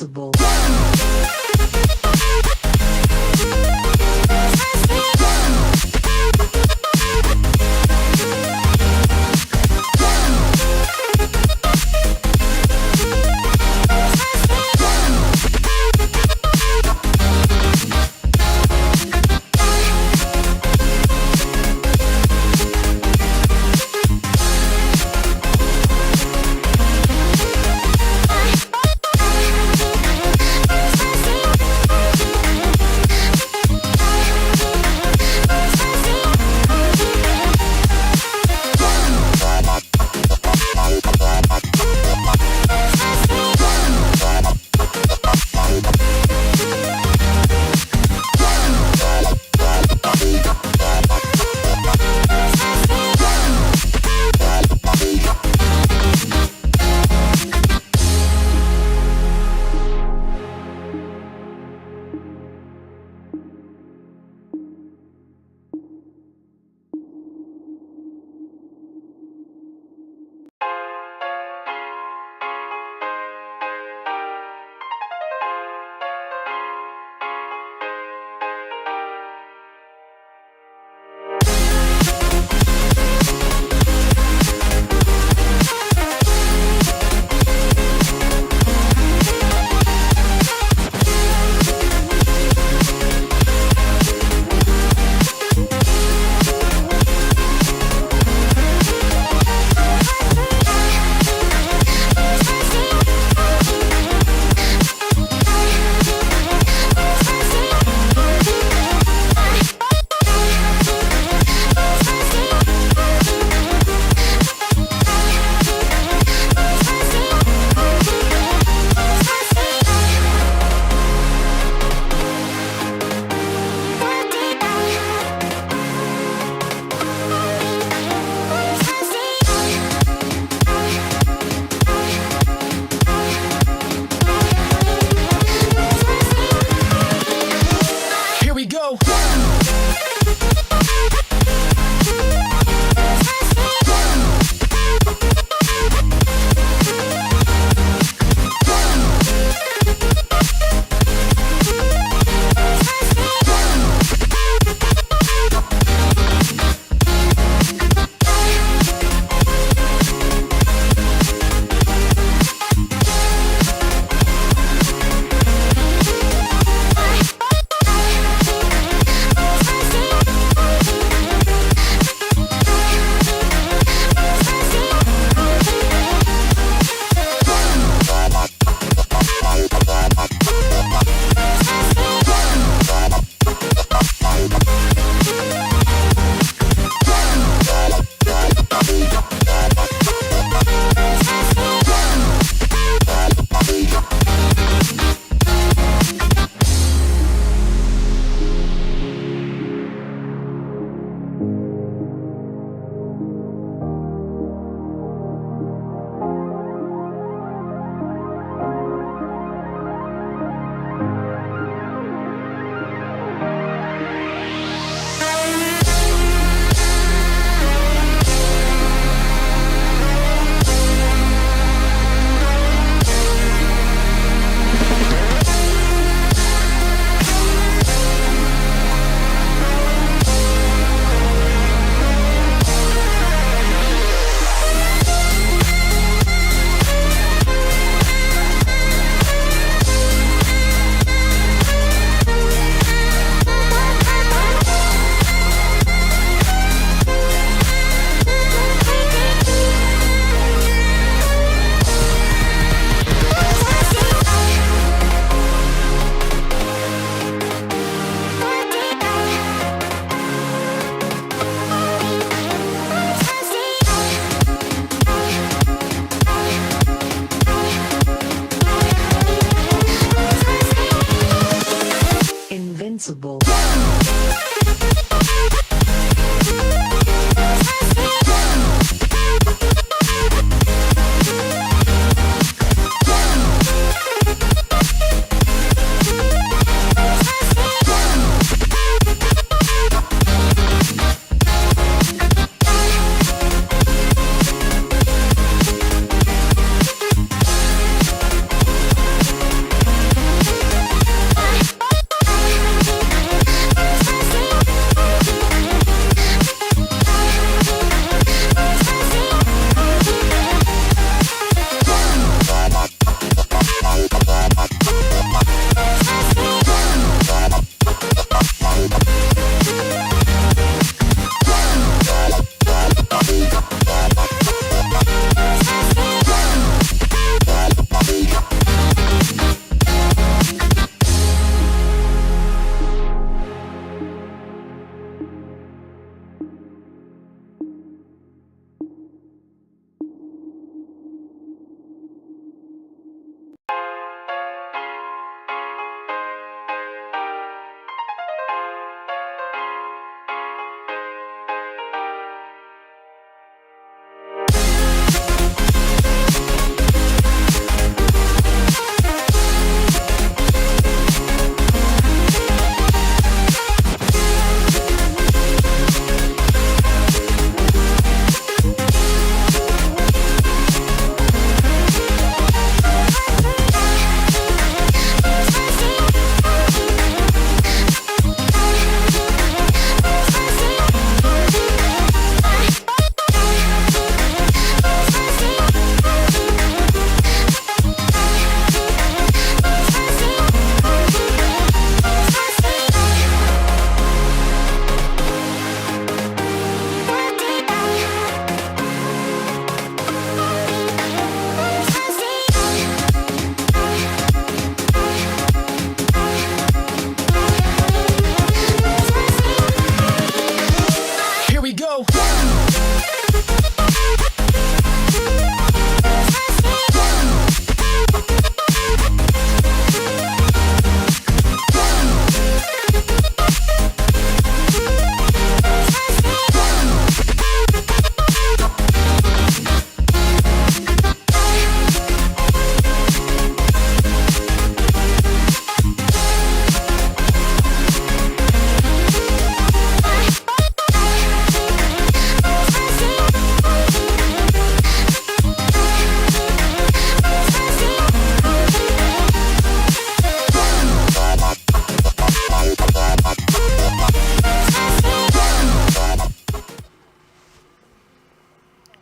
possible.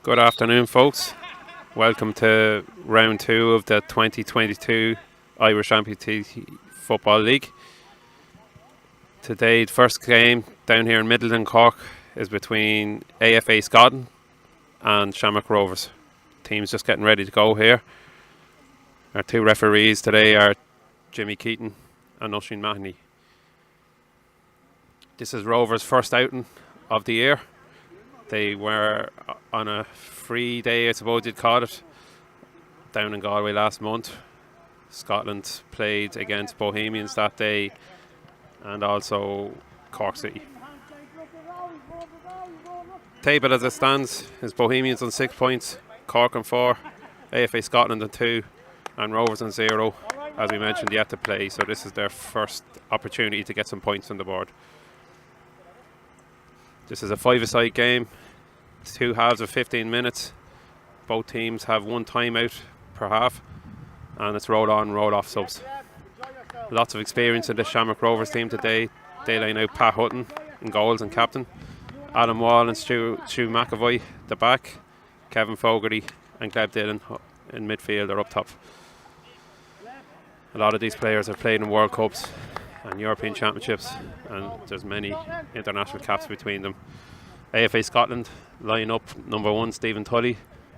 Good afternoon, folks. Welcome to round two of the 2022 Irish Amputee Football League. Today, the first game down here in Middleton, Cork, is between AFA Scotland and Shamrock Rovers. Teams just getting ready to go here. Our two referees today are Jimmy Keaton and Oisin Mahoney. This is Rovers' first outing of the year. They were on a free day, I suppose you'd call it, down in Galway last month. Scotland played against Bohemians that day and also Cork City. Table as it stands is Bohemians on 6 points, Cork on 4, AFA Scotland on 2 and Rovers on 0. As we mentioned, yet to play, so this is their first opportunity to get some points on the board. This is a five-a-side game, 2 halves of 15 minutes. Both teams have one timeout per half, and it's roll on, roll off subs. Lots of experience in the Shamrock Rovers team today. They line out Pat Hutton in goals and captain, Adam Wall and Stu McAvoy the back, Kevin Fogarty and Gleb Dillon in midfield or up top. A lot of these players have played in World Cups and European Championships, and there's many international caps between them. AFA Scotland line up number 1 Stephen Tully,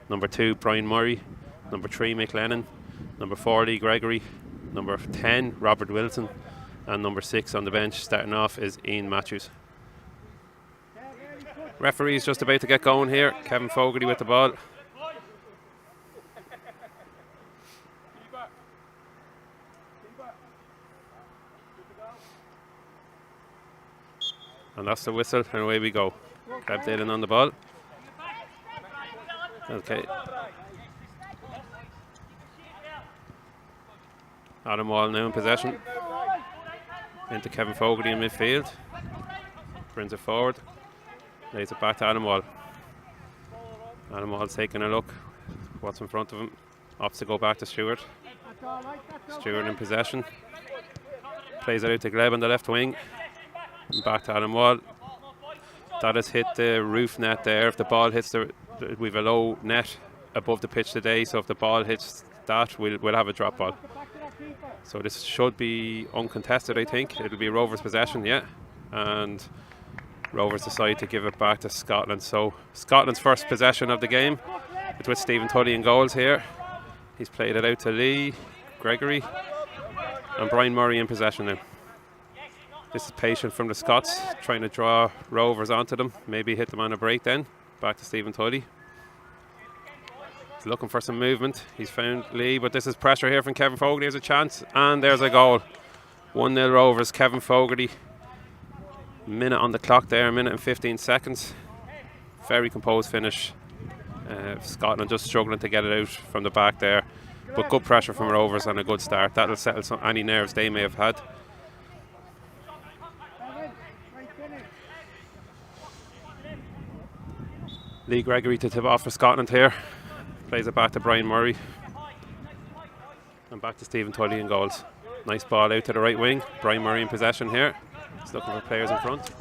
number 2 Brian Murray, number 3 Mick Lennon, number 4 Lee Gregory, number 10 Robert Wilson, and number 6 on the bench starting off is Ian Matthews. Referee's just about to get going here. Kevin Fogarty with the ball. And that's the whistle, and away we go. Gleb Dillon on the ball. Okay. Adam Wall now in possession. Into Kevin Fogarty in midfield. Brings it forward. Lays it back to Adam Wall. Adam Wall's taking a look. What's in front of him? Opts to go back to Stewart. Stewart in possession. Plays it out to Gleb on the left wing. Back to Adam Wall. That has hit the roof net there. If the ball hits we've a low net above the pitch today, so if the ball hits that, we'll have a drop ball. So this should be uncontested, I think. It'll be Rovers' possession, yeah. And Rovers decide to give it back to Scotland. So Scotland's first possession of the game. It's with Stephen Tully in goals here. He's played it out to Lee Gregory and Brian Murray in possession now. This is patient from the Scots, trying to draw Rovers onto them. Maybe hit them on a break then. Back to Stephen Tully. He's looking for some movement. He's found Lee, but this is pressure here from Kevin Fogarty. There's a chance, and there's a goal. 1-0 Rovers, Kevin Fogarty. Minute on the clock there, a minute and 15 seconds. Very composed finish. Scotland just struggling to get it out from the back there. But good pressure from Rovers and a good start. That'll settle any nerves they may have had. Lee Gregory to tip off for Scotland here. Plays it back to Brian Murray. And back to Stephen Tully in goals. Nice ball out to the right wing. Brian Murray in possession here. He's looking for players in front.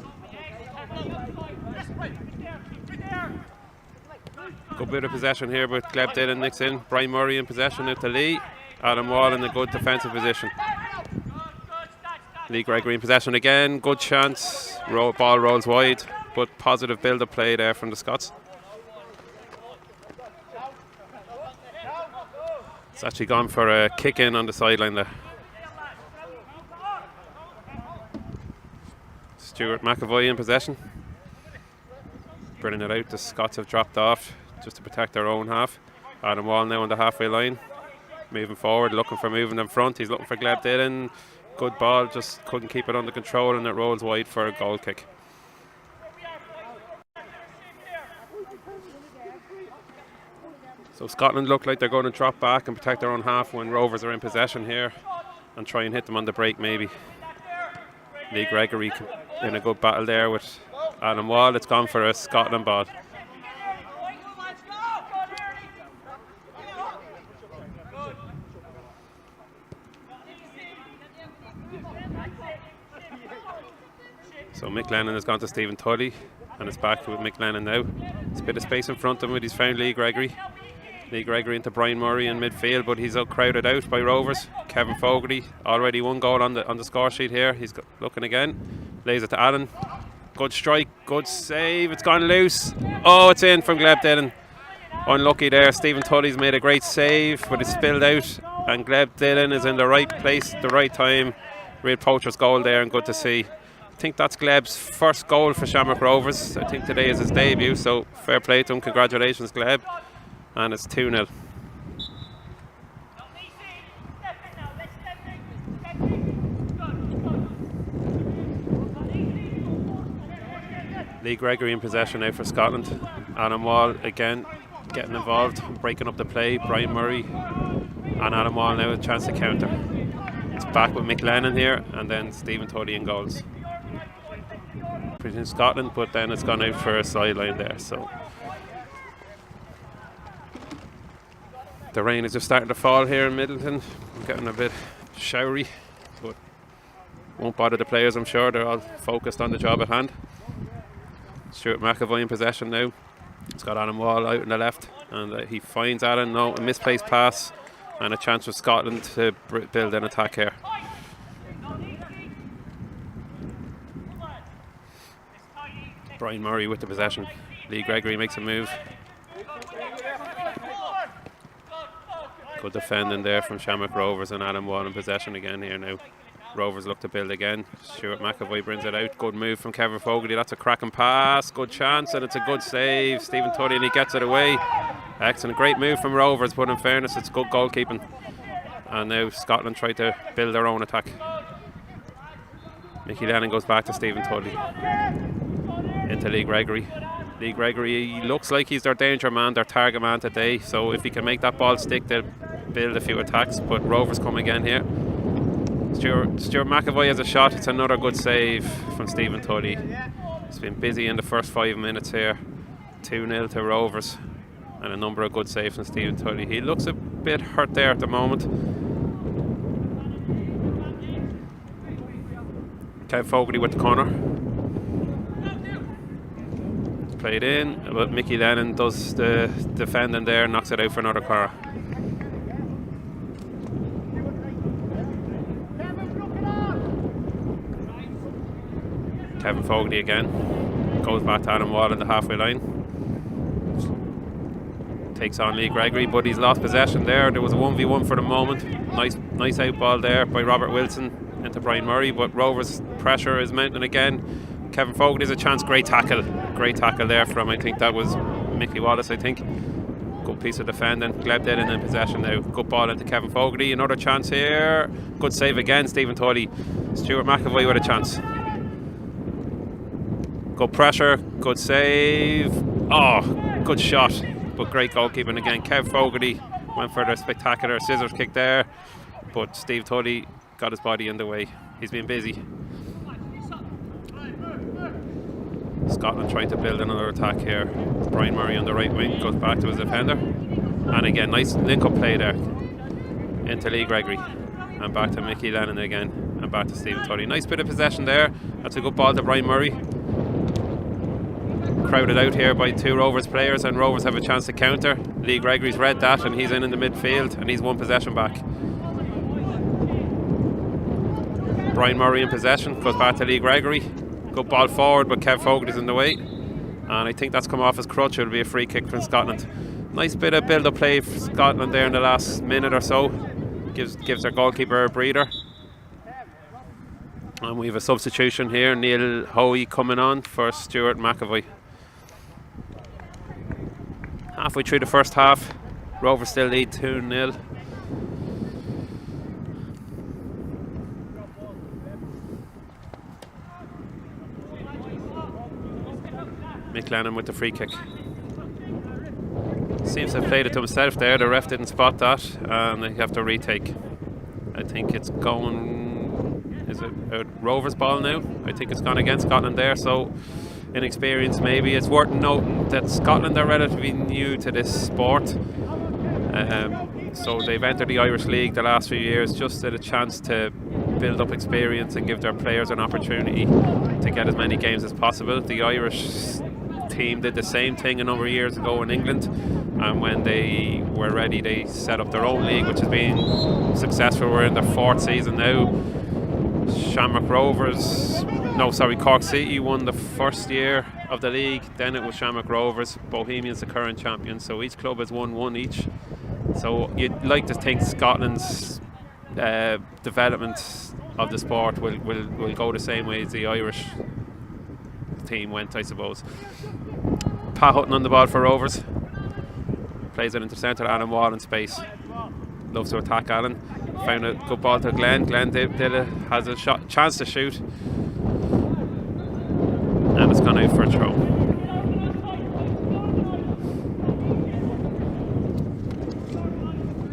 Good bit of possession here, but Gleb Dillon nicks in. Brian Murray in possession out to Lee. Adam Wall in a good defensive position. Lee Gregory in possession again. Good chance. Ball rolls wide, but positive build-up play there from the Scots. It's actually gone for a kick in on the sideline there. Stuart McAvoy in possession. Bringing it out. The Scots have dropped off just to protect their own half. Adam Wall now on the halfway line. Moving forward, looking for moving in front. He's looking for Gleb Dillon. Good ball, just couldn't keep it under control, and it rolls wide for a goal kick. So Scotland look like they're going to drop back and protect their own half when Rovers are in possession here and try and hit them on the break maybe. Lee Gregory in a good battle there with Adam Wall. It's gone for a Scotland ball. So Mick Lennon has gone to Stephen Tully and it's back with Mick Lennon now. There's a bit of space in front of him, but he's found Lee Gregory. Lee Gregory into Brian Murray in midfield, but he's crowded out by Rovers. Kevin Fogarty, already one goal on the score sheet here. He's looking again. Lays it to Allen. Good strike, good save. It's gone loose. Oh, it's in from Gleb Dillon. Unlucky there. Stephen Tully's made a great save, but it's spilled out. And Gleb Dillon is in the right place at the right time. Real poacher's goal there, and good to see. I think that's Gleb's first goal for Shamrock Rovers. I think today is his debut, so fair play to him. Congratulations, Gleb. And it's 2-0. Lee Gregory in possession now for Scotland. Adam Wall again getting involved, breaking up the play. Brian Murray and Adam Wall now with a chance to counter. It's back with Mick Lennon here, and then Stephen Tully in goals. In Scotland, but then it's gone out for a sideline there. So the rain is just starting to fall here in Middleton. I'm getting a bit showery, but won't bother the players, I'm sure. They're all focused on the job at hand. Stuart McAvoy in possession now. It's got Adam Wall out on the left, and he finds Allen. No, a misplaced pass, and a chance for Scotland to build an attack here. Brian Murray with the possession. Lee Gregory makes a move. Good defending there from Shamrock Rovers, and Adam Wall in possession again here now. Rovers look to build again. Stuart McAvoy brings it out. Good move from Kevin Fogarty. That's a cracking pass. Good chance, and it's a good save. Stephen Tully, and he gets it away. Excellent. Great move from Rovers, but in fairness, it's good goalkeeping. And now Scotland try to build their own attack. Mickey Lennon goes back to Stephen Tully. Into Lee Gregory. Lee Gregory, he looks like he's their danger man, their target man today. So if he can make that ball stick, they'll build a few attacks. But Rovers come again here. Stuart McAvoy has a shot. It's another good save from Stephen Tully. It's been busy in the first 5 minutes here. 2-0 to Rovers, and a number of good saves from Stephen Tully. He looks a bit hurt there at the moment. Kev Fogarty with the corner. It's played in, but Mickey Lennon does the defending there, knocks it out for another corner. Kevin Fogarty again. Goes back to Adam Wall in the halfway line. Takes on Lee Gregory, but he's lost possession there. There was a 1v1 for the moment. Nice out ball there by Robert Wilson into Brian Murray, but Rovers' pressure is mounting again. Kevin Fogarty's a chance. Great tackle there from, I think that was Mickey Wallace, I think. Good piece of defending. Gleb Dillon in possession now. Good ball into Kevin Fogarty. Another chance here. Good save again, Stephen Tully. Stuart McAvoy with a chance. Good pressure, good save. Oh, good shot, but great goalkeeping again. Kev Fogarty went for the spectacular scissors kick there, but Steve Tully got his body in the way. He's been busy. Scotland trying to build another attack here. Brian Murray on the right wing goes back to his defender, and again nice link-up play there into Lee Gregory, and back to Mickey Lennon again, and back to Stephen Tully. Nice bit of possession there. That's a good ball to Brian Murray. Crowded out here by two Rovers players, and Rovers have a chance to counter. Lee Gregory's read that, and he's in the midfield, and he's one possession back. Brian Murray in possession, goes back to Lee Gregory. Good ball forward, but Kev Fogarty's in the way, and I think that's come off his crutch. It'll be a free kick from Scotland. Nice bit of build-up play for Scotland there in the last minute or so. Gives their goalkeeper a breather. And we have a substitution here. Neil Hoey coming on for Stuart McAvoy. Halfway through the first half, Rovers still lead 2-0. Mick Lennon with the free kick. Seems to have played it to himself there. The ref didn't spot that, and they have to retake. I think it's going... Is it a Rovers ball now? I think it's gone against Scotland there, so inexperience maybe. It's worth noting that Scotland are relatively new to this sport. So they've entered the Irish League the last few years, just at a chance to build up experience and give their players an opportunity to get as many games as possible. The Irish team did the same thing a number of years ago in England, and when they were ready they set up their own league, which has been successful. We're in their 4th season now. Shamrock Rovers, no sorry, Cork City won the first year of the league, then it was Shamrock Rovers. Bohemians the current champions, so each club has won one each. So you'd like to think Scotland's development of the sport will go the same way as the Irish team went, I suppose. Pat Hutton on the ball for Rovers. Plays it into centre, Alan Wall in space. Loves to attack Alan. Found a good ball to Glenn. Glenn Dilla has a chance to shoot. And it's gone out for a throw.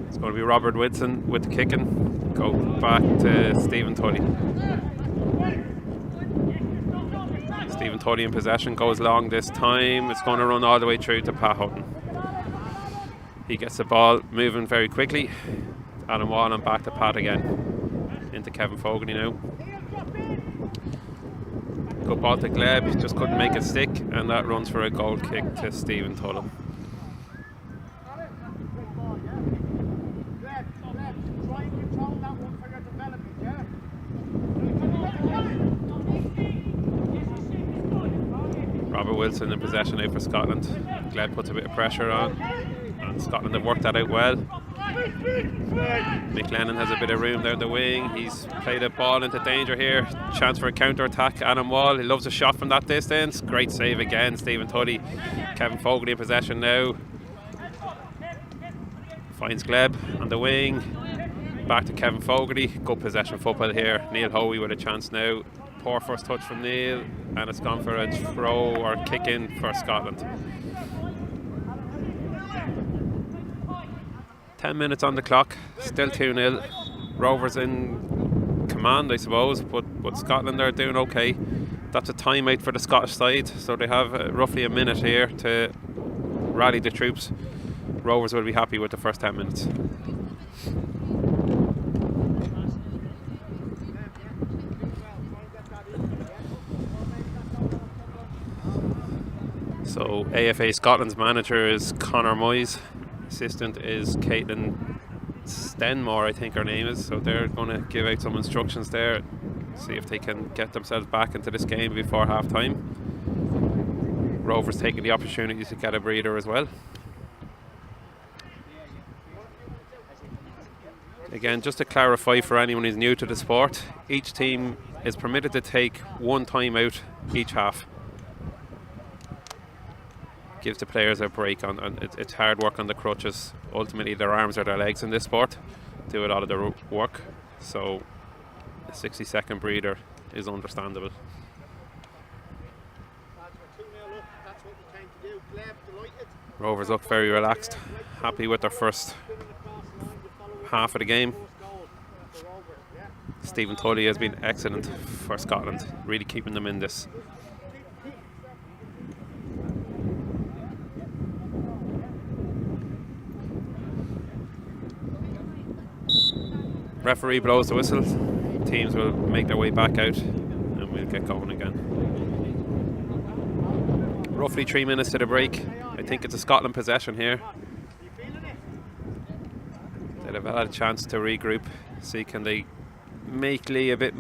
It's going to be Robert Whitson with the kicking. Go back to Stephen Tully. Stephen Tully in possession, goes long this time. It's going to run all the way through to Pat Hutton. He gets the ball moving very quickly. Adam Wall and back to Pat again. Into Kevin Fogarty now. Good ball to Gleb, he just couldn't make it stick, and that runs for a goal kick to Stephen Tully. Robert Wilson in possession now for Scotland. Gleb puts a bit of pressure on, and Scotland have worked that out well. Mick Lennon has a bit of room down the wing. He's played a ball into danger here. Chance for a counter attack. Adam Wall, he loves a shot from that distance. Great save again, Stephen Tully. Kevin Fogarty in possession now. Finds Gleb on the wing. Back to Kevin Fogarty. Good possession football here. Neil Hoey with a chance now. Poor first touch from Neil, and it's gone for a throw or kick in for Scotland. 10 minutes on the clock, still 2-0. Rovers in command, I suppose, but Scotland are doing okay. That's a timeout for the Scottish side, so they have roughly a minute here to rally the troops. Rovers will be happy with the first 10 minutes. So AFA Scotland's manager is Conor Moyes. Assistant is Caitlin Stenmore, I think her name is. So they're going to give out some instructions there, see if they can get themselves back into this game before half time. Rovers taking the opportunity to get a breather as well. Again, just to clarify for anyone who's new to the sport, each team is permitted to take one time out each half. Gives the players a break on it's hard work on the crutches. Ultimately their arms or their legs in this sport do a lot of the work, so a 60-second breather is understandable. Rovers look very relaxed, happy with their first half of the game. Stephen Tully has been excellent for Scotland, really keeping them in this. Referee blows the whistle. Teams will make their way back out and we'll get going again. Roughly 3 minutes to the break. I think it's a Scotland possession here. They'll have had a chance to regroup, see can they make Lee a bit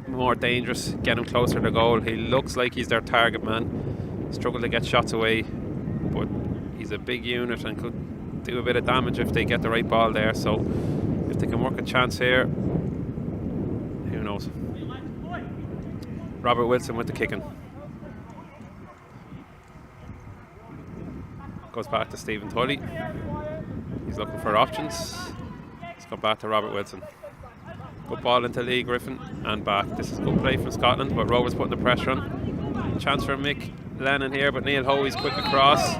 more dangerous, get him closer to goal. He looks like he's their target man. Struggle to get shots away, but he's a big unit and could do a bit of damage if they get the right ball there. So if they can work a chance here, who knows. Robert Wilson with the kicking. Goes back to Stephen Tully. He's looking for options. It's gone back to Robert Wilson. Good ball into Lee Griffin and back. This is good play from Scotland, but Rovers putting the pressure on. Chance for Mick Lennon here, but Neil Hoey's quick across.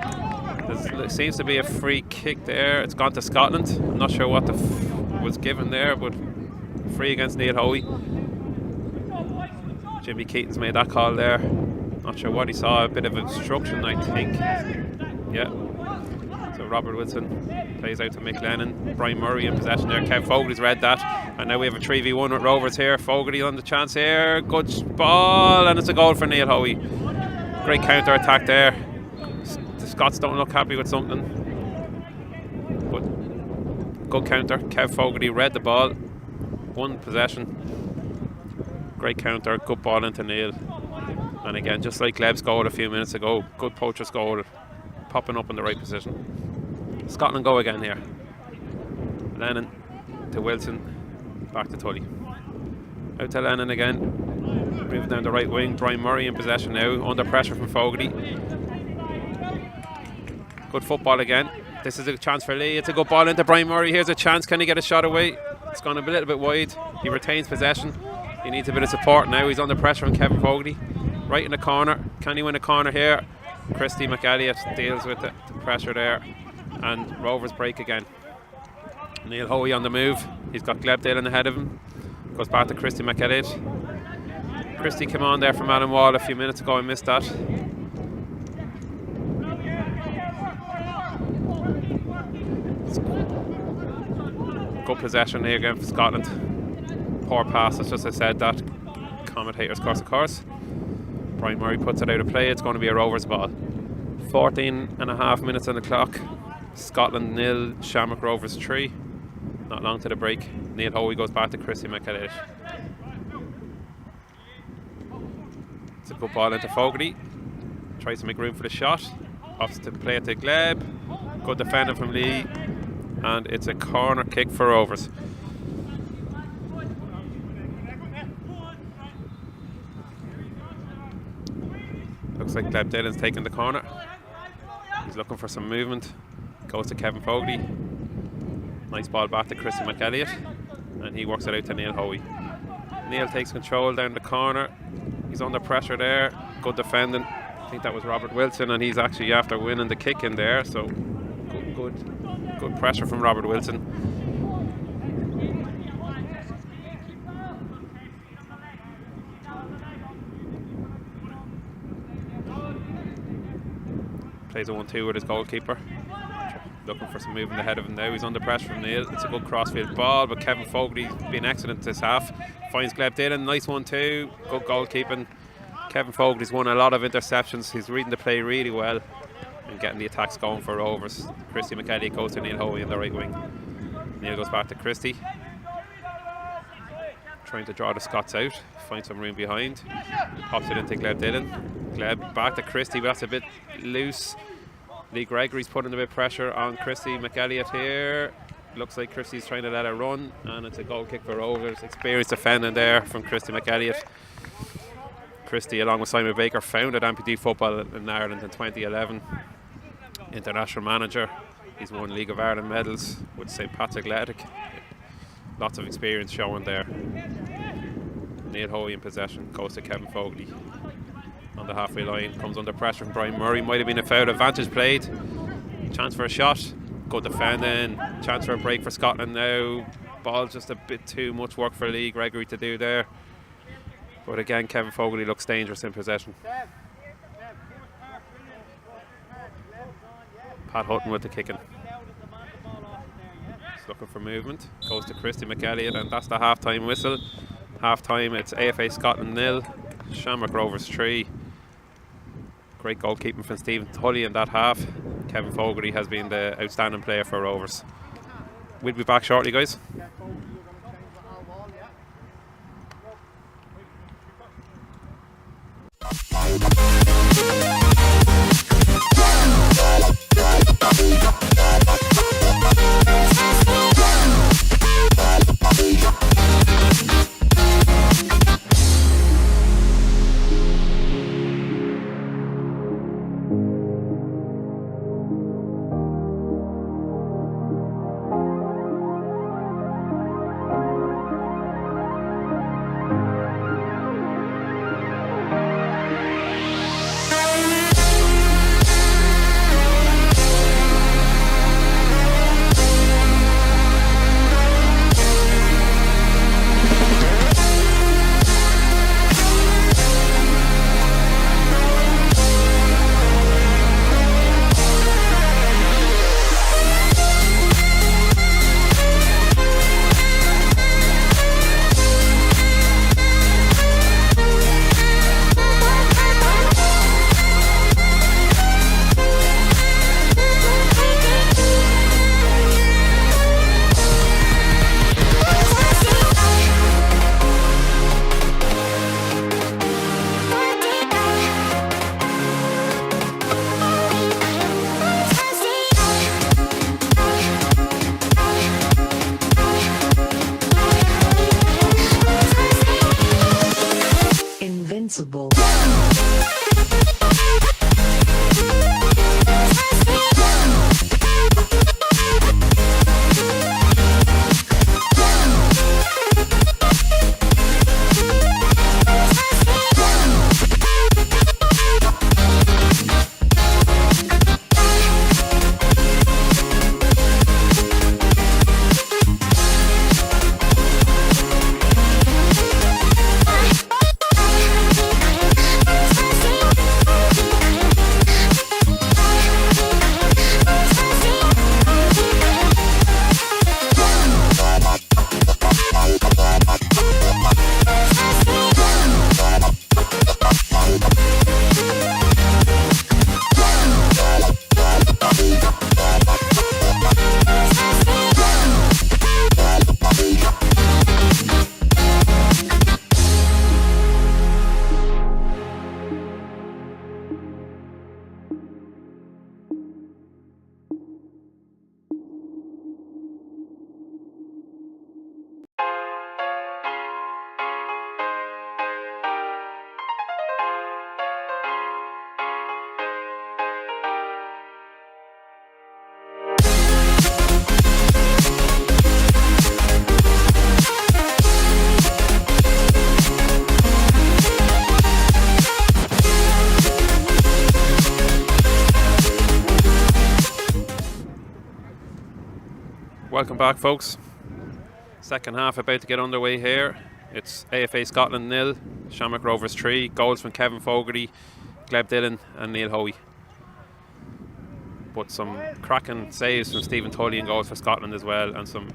There seems to be a free kick there. It's gone to Scotland. I'm not sure what was given there, but free against Neil Hoey. Jimmy Keaton's made that call there. Not sure what he saw, a bit of obstruction I think. Yeah. So Robert Wilson plays out to Mick Lennon. Brian Murray in possession there. Kev Fogarty's read that. And now we have a 3v1 with Rovers here. Fogarty on the chance here. Good ball, and it's a goal for Neil Hoey. Great counter attack there. Scots don't look happy with something. But good counter. Kev Fogarty read the ball. One possession. Great counter. Good ball into Neil. And again, just like Gleb's goal a few minutes ago, good poacher's goal. Popping up in the right position. Scotland go again here. Lennon to Wilson. Back to Tully. Out to Lennon again. Moving down the right wing. Brian Murray in possession now. Under pressure from Fogarty. Good football again. This is a chance for Lee. It's a good ball into Brian Murray. Here's a chance. Can he get a shot away? It's gone a little bit wide. He retains possession. He needs a bit of support now. He's under pressure from Kevin Fogarty. Right in the corner. Can he win a corner here? Christy McElliott deals with the pressure there. And Rovers break again. Neil Hoey on the move. He's got Glebdale ahead of him. Goes back to Christy McElliott. Christy came on there from Alan Wall a few minutes ago. I missed that. Good possession here again for Scotland. Poor pass, as just I said that. Commentators course of course. Brian Murray puts it out of play. It's going to be a Rovers ball. 14.5 minutes on the clock. Scotland 0, Shamrock Rovers 3. Not long to the break. Neil Hoey goes back to Christy McElliott. It's a good ball into Fogarty. Tries to make room for the shot. Offs to play it to Gleb. Good defending from Lee. And it's a corner kick for Rovers. Looks like Gleb Dillon's taking the corner. He's looking for some movement. Goes to Kevin Fogarty. Nice ball back to Christy McElliott. And he works it out to Neil Hoey. Neil takes control down the corner. He's under pressure there. Good defending. I think that was Robert Wilson, and he's actually after winning the kick in there. So good pressure from Robert Wilson. Plays a 1-2 with his goalkeeper. Looking for some movement ahead of him now. He's under pressure from Neil. It's a good crossfield ball, but Kevin Fogarty's been excellent this half. Finds Gleb Dillon. Nice 1-2. Good goalkeeping. Kevin Fogarty's won a lot of interceptions. He's reading the play really well and getting the attacks going for Rovers. Christy McElliott goes to Neil Hoey in the right wing. Neil goes back to Christy. Trying to draw the Scots out. Find some room behind. Pops it into Gleb Dillon. Gleb back to Christy, but that's a bit loose. Lee Gregory's putting a bit of pressure on Christy McElliott here. Looks like Christy's trying to let her run, and it's a goal kick for Rovers. Experienced defending there from Christy McElliott. Christy, along with Simon Baker, founded Amputee football in Ireland in 2011. International manager. He's won League of Ireland medals with St. Pat's Athletic. Lots of experience showing there. Neil Hoey in possession, goes to Kevin Fogarty. On the halfway line, comes under pressure from Brian Murray. Might have been a foul. Advantage played. Chance for a shot. Good defending. Chance for a break for Scotland now. Ball just a bit too much work for Lee Gregory to do there. But again, Kevin Fogarty looks dangerous in possession. Pat Hutton with the kicking. He's looking for movement. Goes to Christy McElliott, and that's the half-time whistle. Half-time, it's AFA Scotland 0, Shamrock Rovers 3. Great goalkeeping from Stephen Tully in that half. Kevin Fogarty has been the outstanding player for Rovers. We'll be back shortly, guys. Welcome back, folks. Second half about to get underway here. It's AFA Scotland 0, Shamrock Rovers 3. Goals from Kevin Fogarty, Gleb Dillon and Neil Hoey. But some cracking saves from Stephen Tully and goals for Scotland as well, and some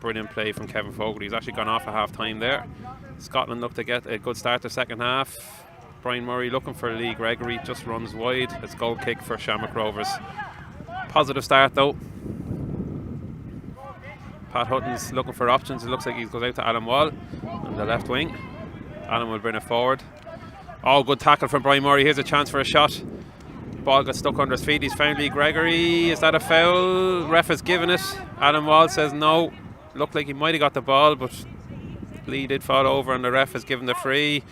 brilliant play from Kevin Fogarty. He's actually gone off at half time there. Scotland look to get a good start to second half. Brian Murray looking for Lee Gregory, just runs wide. It's goal kick for Shamrock Rovers. Positive start though. Pat Hutton's looking for options. It looks like he goes out to Alan Wall on the left wing. Alan will bring it forward. Oh, good tackle from Brian Murray. Here's a chance for a shot. Ball got stuck under his feet. He's found Lee Gregory. Is that a foul? Ref has given it. Alan Wall says no. Looked like he might have got the ball, but Lee did fall over and the ref has given the free.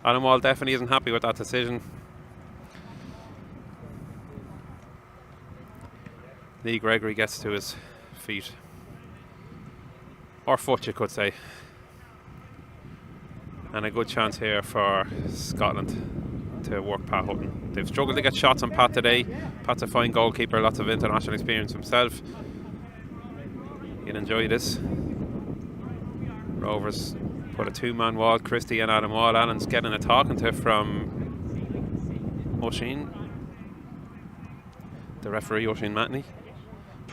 Alan Wall definitely isn't happy with that decision. Lee Gregory gets to his feet. Or foot, you could say. And a good chance here for Scotland to work Pat Hutton. They've struggled to get shots on Pat today. Pat's a fine goalkeeper, lots of international experience himself. He'll enjoy this. Rovers put a two-man wall, Christie and Adam Wall. Alan's getting a talking to from Oisin, the referee, Oisin Matney.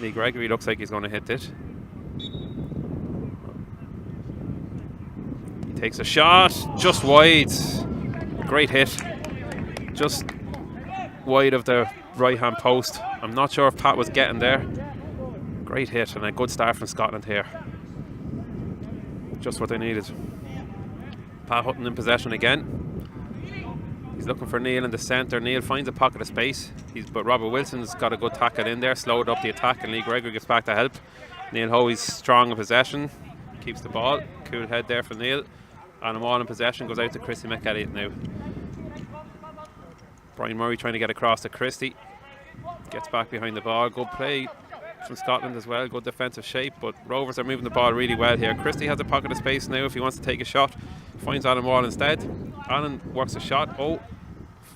Lee Gregory looks like he's going to hit it. Takes a shot, just wide. Great hit. Just wide of the right hand post. I'm not sure if Pat was getting there. Great hit and a good start from Scotland here. Just what they needed. Pat Hutton in possession again. He's looking for Neil in the centre. Neil finds a pocket of space. But Robert Wilson's got a good tackle in there, slowed up the attack, and Lee Gregory gets back to help. Neil Hoey's strong in possession. Keeps the ball. Cool head there from Neil. And Wall in possession, goes out to Christie McElliott now. Brian Murray trying to get across to Christie. Gets back behind the ball. Good play from Scotland as well. Good defensive shape, but Rovers are moving the ball really well here. Christie has a pocket of space now if he wants to take a shot. Finds Alan Wall instead. Alan works a shot. Oh,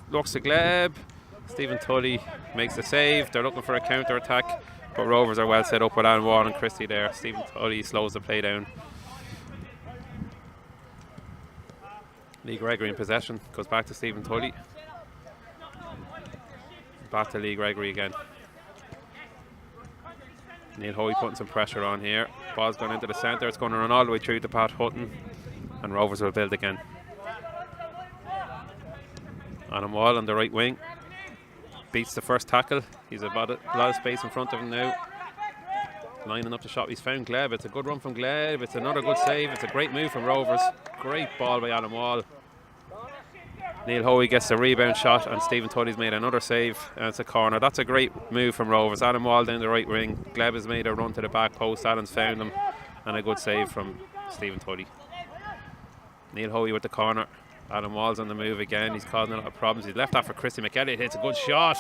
looks to Gleb. Stephen Tully makes the save. They're looking for a counter attack, but Rovers are well set up with Alan Wall and Christie there. Stephen Tully slows the play down. Lee Gregory in possession, goes back to Stephen Tully. Back to Lee Gregory again. Neil Hoey putting some pressure on here. Ball's gone into the centre, it's going to run all the way through to Pat Hutton, and Rovers will build again. Adam Wall on the right wing. Beats the first tackle. He's about a lot of space in front of him now. Lining up the shot. He's found Gleb. It's a good run from Gleb. It's another good save. It's a great move from Rovers. Great ball by Adam Wall. Neil Hoey gets the rebound shot and Stephen Tully's made another save and it's a corner. That's a great move from Rovers. Adam Wall down the right wing. Gleb has made a run to the back post. Alan's found him and a good save from Stephen Tully. Neil Hoey with the corner. Adam Wall's on the move again. He's causing a lot of problems. He's left that for Christie McElliott. Hits a good shot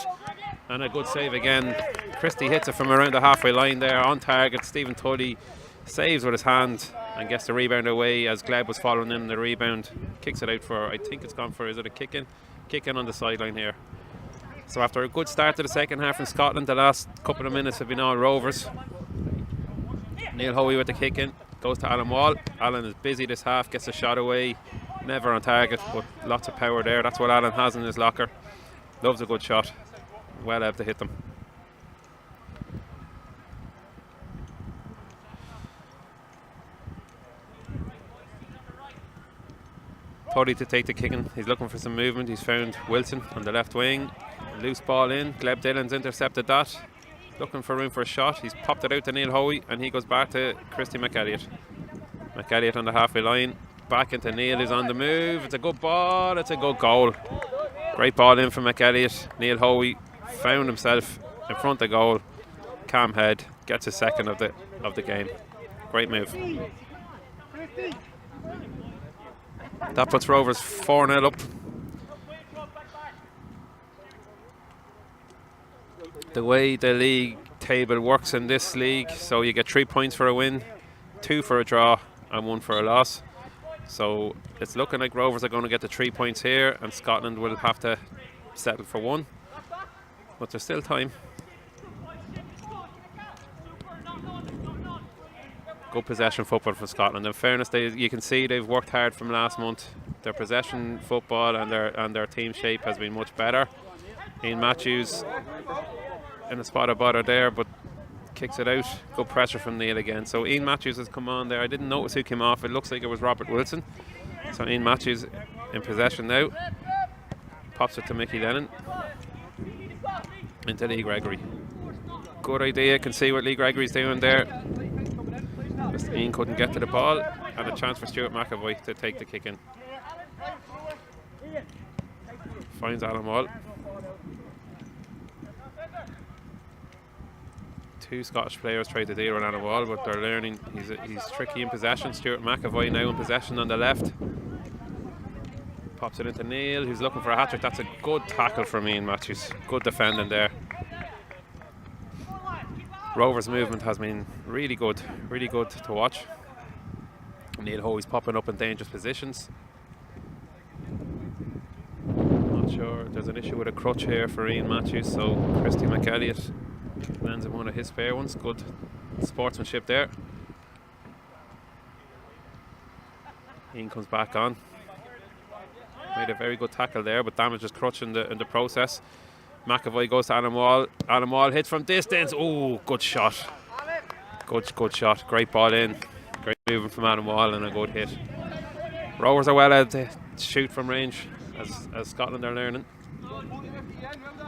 and a good save again. Christie hits it from around the halfway line there on target. Stephen Tully saves with his hand and gets the rebound away as Gleb was following in the rebound. Kicks it out for, I think it's gone for, is it a kick in? Kick in on the sideline here. So after a good start to the second half in Scotland, the last couple of minutes have been all Rovers. Neil Hoey with the kick in, goes to Alan Wall. Alan is busy this half, gets a shot away. Never on target, but lots of power there. That's what Alan has in his locker. Loves a good shot. Well able to hit them. Tully to take the kicking. He's looking for some movement. He's found Wilson on the left wing. Loose ball in. Gleb Dillon's intercepted that. Looking for room for a shot. He's popped it out to Neil Hoey and he goes back to Christie McElliott. McElliott on the halfway line. Back into Neil, who's on the move. It's a good ball. It's a good goal. Great ball in from McElliott. Neil Hoey found himself in front of goal. Calm head. Gets his second of the game. Great move. That puts Rovers 4-0 up. The way the league table works in this league, so you get 3 points for a win, 2 for a draw and 1 for a loss. So it's looking like Rovers are going to get the 3 points here and Scotland will have to settle for 1. But there's still time. Good possession football for Scotland. In fairness, you can see they've worked hard from last month. Their possession football and their team shape has been much better. Ian Matthews in a spot of bother there, but kicks it out. Good pressure from Neil again. So Ian Matthews has come on there. I didn't notice who came off. It looks like it was Robert Wilson. So Ian Matthews in possession now. Pops it to Mickey Lennon. Into Lee Gregory. Good idea. Can see what Lee Gregory's doing there. Just Ian couldn't get to the ball. And a chance for Stuart McAvoy to take the kick in. Finds Alan Wall. Two Scottish players try to deal with Alan Wall, but they're learning. He's tricky in possession. Stuart McAvoy now in possession on the left. Pops it into Neil, who's looking for a hat-trick. That's a good tackle from Ian Matthews. Good defending there. Rovers' movement has been really good to watch. Neil Hoey's popping up in dangerous positions. Not sure. There's an issue with a crutch here for Ian Matthews, so Christy McElliott lands in one of his spare ones. Good sportsmanship there. Ian comes back on. Made a very good tackle there, but damaged his crutch in the process. McAvoy goes to Alan Wall. Alan Wall hits from distance. Oh, good shot. Good shot. Great ball in. Great movement from Alan Wall and a good hit. Rovers are well able to shoot from range as Scotland are learning.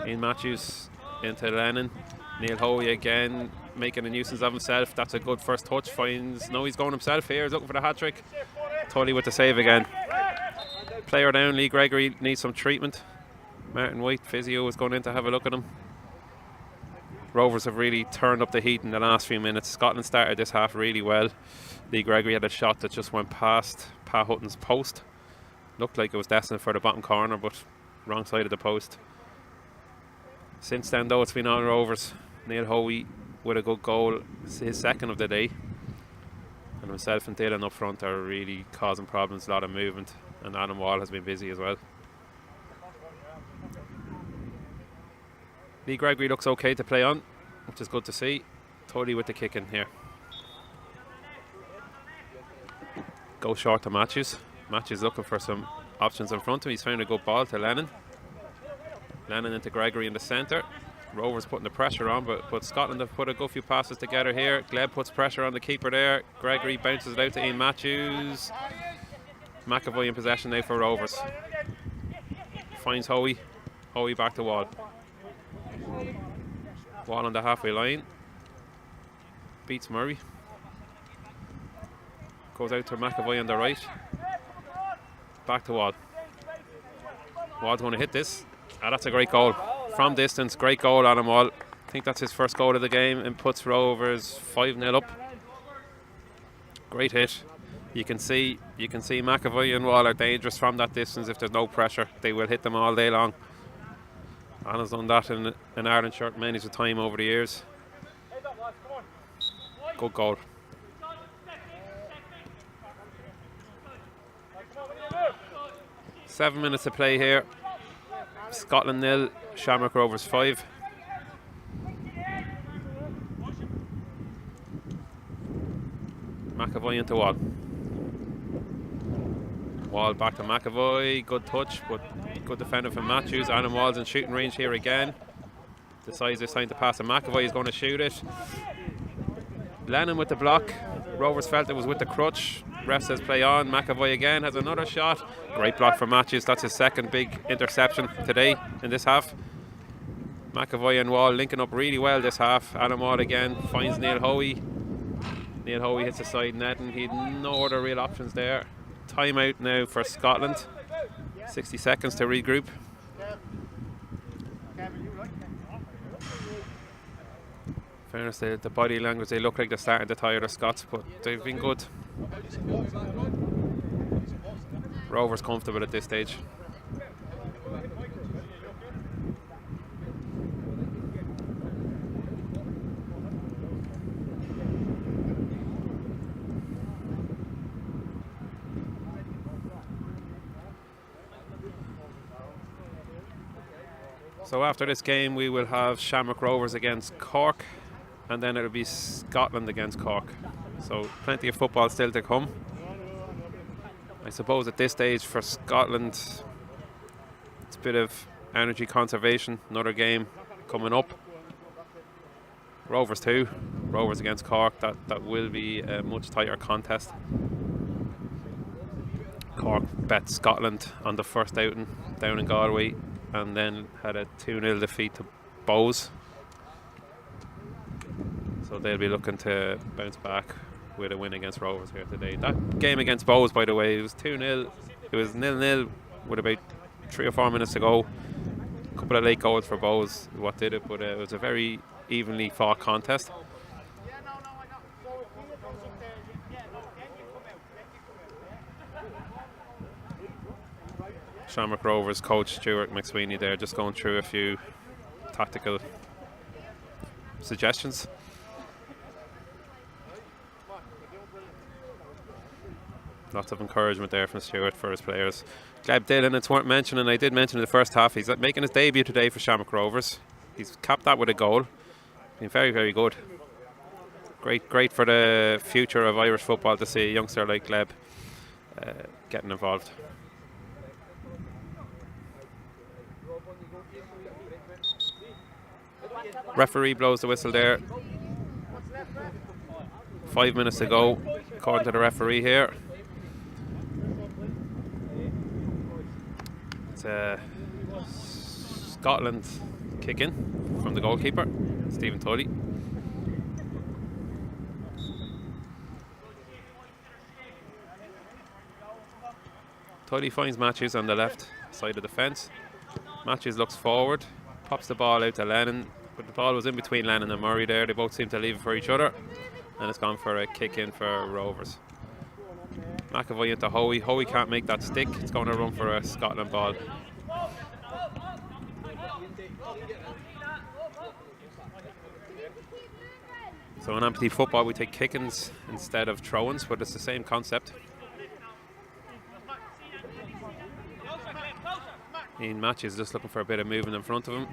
Ian Matthews into Lennon. Neil Hoey again making a nuisance of himself. That's a good first touch. He's going himself here. He's looking for the hat-trick. Tully with the save again. Player down. Lee Gregory needs some treatment. Martin White, physio, is going in to have a look at him. Rovers have really turned up the heat in the last few minutes. Scotland started this half really well. Lee Gregory had a shot that just went past Pat Hutton's post. Looked like it was destined for the bottom corner, but wrong side of the post. Since then, though, it's been on Rovers. Neil Hoey with a good goal, his second of the day. And himself and Dylan up front are really causing problems, a lot of movement. And Adam Wall has been busy as well. Lee Gregory looks okay to play on, which is good to see. Tully with the kick in here. Go short to Matthews. Matthews looking for some options in front of him. He's found a good ball to Lennon. Lennon into Gregory in the centre. Rovers putting the pressure on, but Scotland have put a good few passes together here. Gleb puts pressure on the keeper there. Gregory bounces it out to Ian Matthews. McAvoy in possession now for Rovers. Finds Hoey. Hoey back to Wall. Wall on the halfway line. Beats Murray. Goes out to McAvoy on the right. Back to Wall. Wall's going to hit this. That's a great goal. From distance, great goal on him, Wall. I think that's his first goal of the game and puts Rovers 5-0 up. Great hit. You can see McAvoy and Wall are dangerous from that distance if there's no pressure. They will hit them all day long. Anna's done that in Ireland shirt many a time over the years. Good goal. Seven minutes to play here. Scotland 0, Shamrock Rovers 5. McAvoy into Wall. Wall back to McAvoy. Good touch, but good defender from Matthews. Alan Wall's in shooting range here again. Decides this time to pass to McAvoy. He's going to shoot it. Lennon with the block. Rovers felt it was with the crutch. Ref says play on. McAvoy again has another shot. Great block from Matthews. That's his second big interception today in this half. McAvoy and Wall linking up really well this half. Alan Wall again finds Neil Hoey. Neil Hoey hits the side net and he had no other real options there. Timeout now for Scotland. 60 seconds to regroup. Fairness, the body language, they look like they're starting to tire the Scots, but they've been good. Rovers comfortable at this stage. So after this game we will have Shamrock Rovers against Cork, and then it'll be Scotland against Cork. So plenty of football still to come. I suppose at this stage for Scotland, it's a bit of energy conservation. Another game coming up. Rovers too. Rovers against Cork. That will be a much tighter contest. Cork bet Scotland on the first outing down in Galway and then had a 2-0 defeat to Bows. So they'll be looking to bounce back with a win against Rovers here today. That game against Bows, by the way, it was 2-0. It was 0-0 with about 3 or 4 minutes to go. A couple of late goals for Bows, what did it, but it was a very evenly fought contest. Shamrock Rovers coach Stuart McSweeney there, just going through a few tactical suggestions. Lots of encouragement there from Stuart for his players. Gleb Dillon, it's worth mentioning, I did mention in the first half, he's making his debut today for Shamrock Rovers. He's capped that with a goal. Been very, very good. Great for the future of Irish football to see a youngster like Gleb getting involved. Referee blows the whistle there. 5 minutes to go, according to the referee here. It's a Scotland kick in from the goalkeeper, Stephen Tully. Tully finds Matthews on the left side of the fence. Matthews looks forward, pops the ball out to Lennon, but the ball was in between Lennon and Murray there. They both seem to leave it for each other, and it's gone for a kick in for Rovers. McAvoy into Hoey. Hoey can't make that stick. It's going to run for a Scotland ball. So in Amputee football we take kick-ins instead of throw-ins, but it's the same concept. Ian Matthews just looking for a bit of movement in front of him.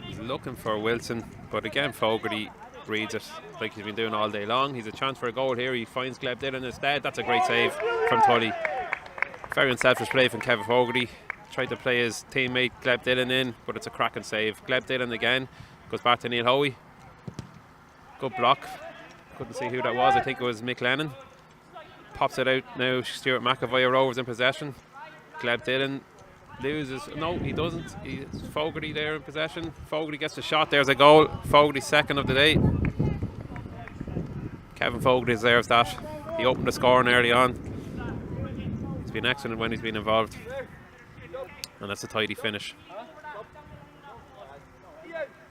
He's looking for Wilson, but again Fogarty reads it like he's been doing all day long. He's a chance for a goal here. He finds Gleb Dillon instead. That's a great save from Tully. Very unselfish play from Kevin Fogarty. Tried to play his teammate Gleb Dillon in, but it's a cracking save. Gleb Dillon again goes back to Neil Hoey. Good block. Couldn't see who that was. I think it was Mick Lennon. Pops it out now. Stuart McAvoy, Rovers in possession. Gleb Dillon loses. No, he doesn't. It's Fogarty there in possession. Fogarty gets the shot. There's a goal. Fogarty's second of the day. Kevin Fogarty deserves that. He opened the scoring early on. He's been excellent when he's been involved. And that's a tidy finish.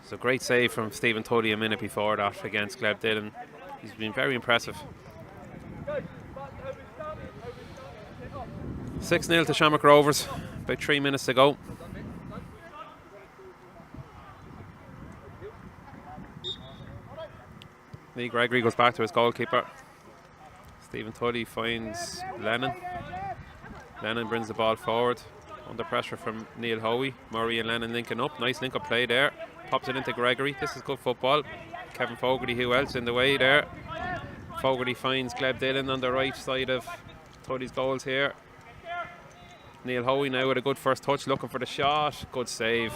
So great save from Stephen Tully a minute before that against Gleb Dillon. He's been very impressive. 6-0 to Shamrock Rovers. About 3 minutes to go. Lee Gregory goes back to his goalkeeper. Stephen Tully finds Lennon. Lennon brings the ball forward. Under pressure from Neil Hoey. Murray and Lennon linking up. Nice link-up play there. Pops it into Gregory. This is good football. Kevin Fogarty, who else in the way there? Fogarty finds Gleb Dillon on the right side of Tully's goals here. Neil Hoey now with a good first touch, looking for the shot. Good save.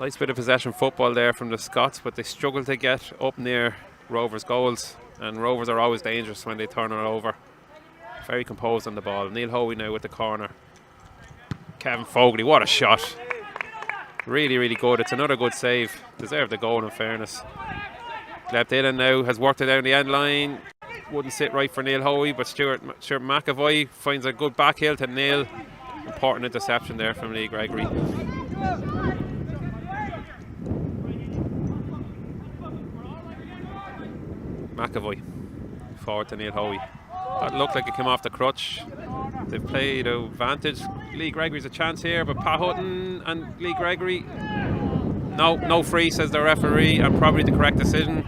Nice bit of possession football there from the Scots, but they struggle to get up near Rovers' goals, and Rovers are always dangerous when they turn it over. Very composed on the ball. Neil Hoey now with the corner. Kevin Fogarty, what a shot. Really, really good. It's another good save. Deserved the goal in fairness. Gleb Dillon now has worked it down the end line. Wouldn't sit right for Neil Hoey, but Stuart McAvoy finds a good back heel to Neil. Important interception there from Lee Gregory. McAvoy forward to Neil Hoey. That looked like it came off the crutch. They've played advantage. Lee Gregory's a chance here, but Pat Hutton and Lee Gregory. No free, says the referee, and probably the correct decision.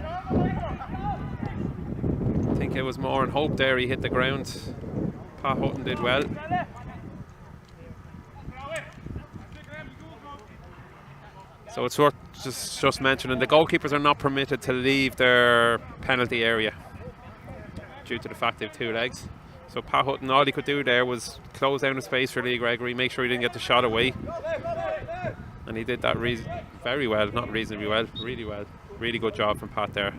I think it was more in hope there. He hit the ground. Pat Hutton did well. So it's worth just mentioning the goalkeepers are not permitted to leave their penalty area due to the fact they have 2 legs. So Pat Hutton, all he could do there was close down the space for Lee Gregory, make sure he didn't get the shot away. And he did that very well, not reasonably well, really well. Really good job from Pat there.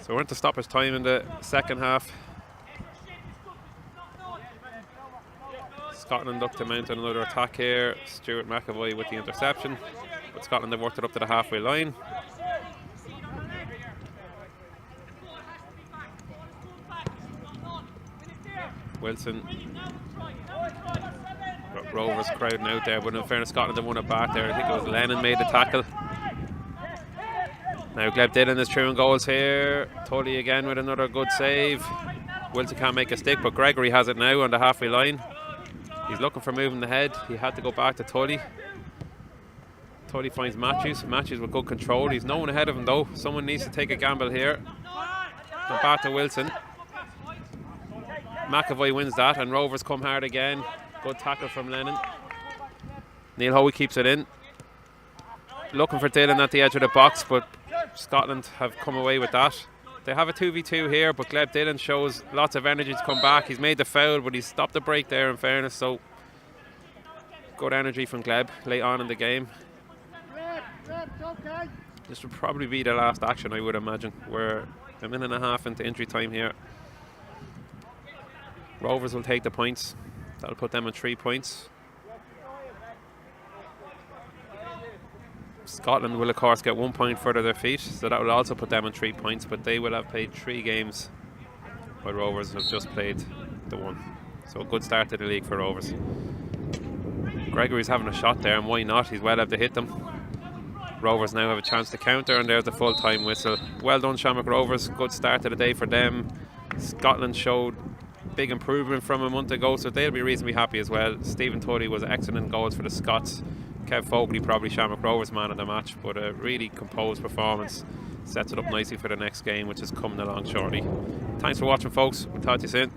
So we're into stoppage time in the second half. Scotland look to mount another attack here. Stuart McAvoy with the interception. But Scotland have worked it up to the halfway line. Wilson. Rovers crowding out there, but in fairness, Scotland have won it back there. I think it was Lennon made the tackle. Now Gleb Dillon is through in goals here. Tully again with another good save. Wilson can't make a stick, but Gregory has it now on the halfway line. He's looking for moving the head. He had to go back to Tully. Tully finds Matthews. Matthews with good control. He's no one ahead of him though. Someone needs to take a gamble here. Go back to Wilson. McAvoy wins that, and Rovers come hard again. Good tackle from Lennon. Neil Hoey keeps it in. Looking for Dillon at the edge of the box, but Scotland have come away with that. They have a 2v2 here, but Gleb Dillon shows lots of energy to come back. He's made the foul, but he's stopped the break there in fairness, so good energy from Gleb late on in the game. This will probably be the last action, I would imagine. We're a minute and a half into injury time here. Rovers will take the points. That'll put them on 3 points. Scotland will of course get 1 point further their feet, so that will also put them on 3 points, but they will have played 3 games while Rovers have just played the 1. So a good start to the league for Rovers. Gregory's having a shot there, and why not? He's well able to hit them. Rovers now have a chance to counter, and there's the full-time whistle. Well done Shamrock Rovers, good start to the day for them. Scotland showed big improvement from a month ago, so they'll be reasonably happy as well. Stephen Tully was excellent in goals for the Scots. Kev Fogarty probably Shamrock Rovers man of the match, but a really composed performance sets it up nicely for the next game, which is coming along shortly. Thanks for watching folks, we'll talk to you soon.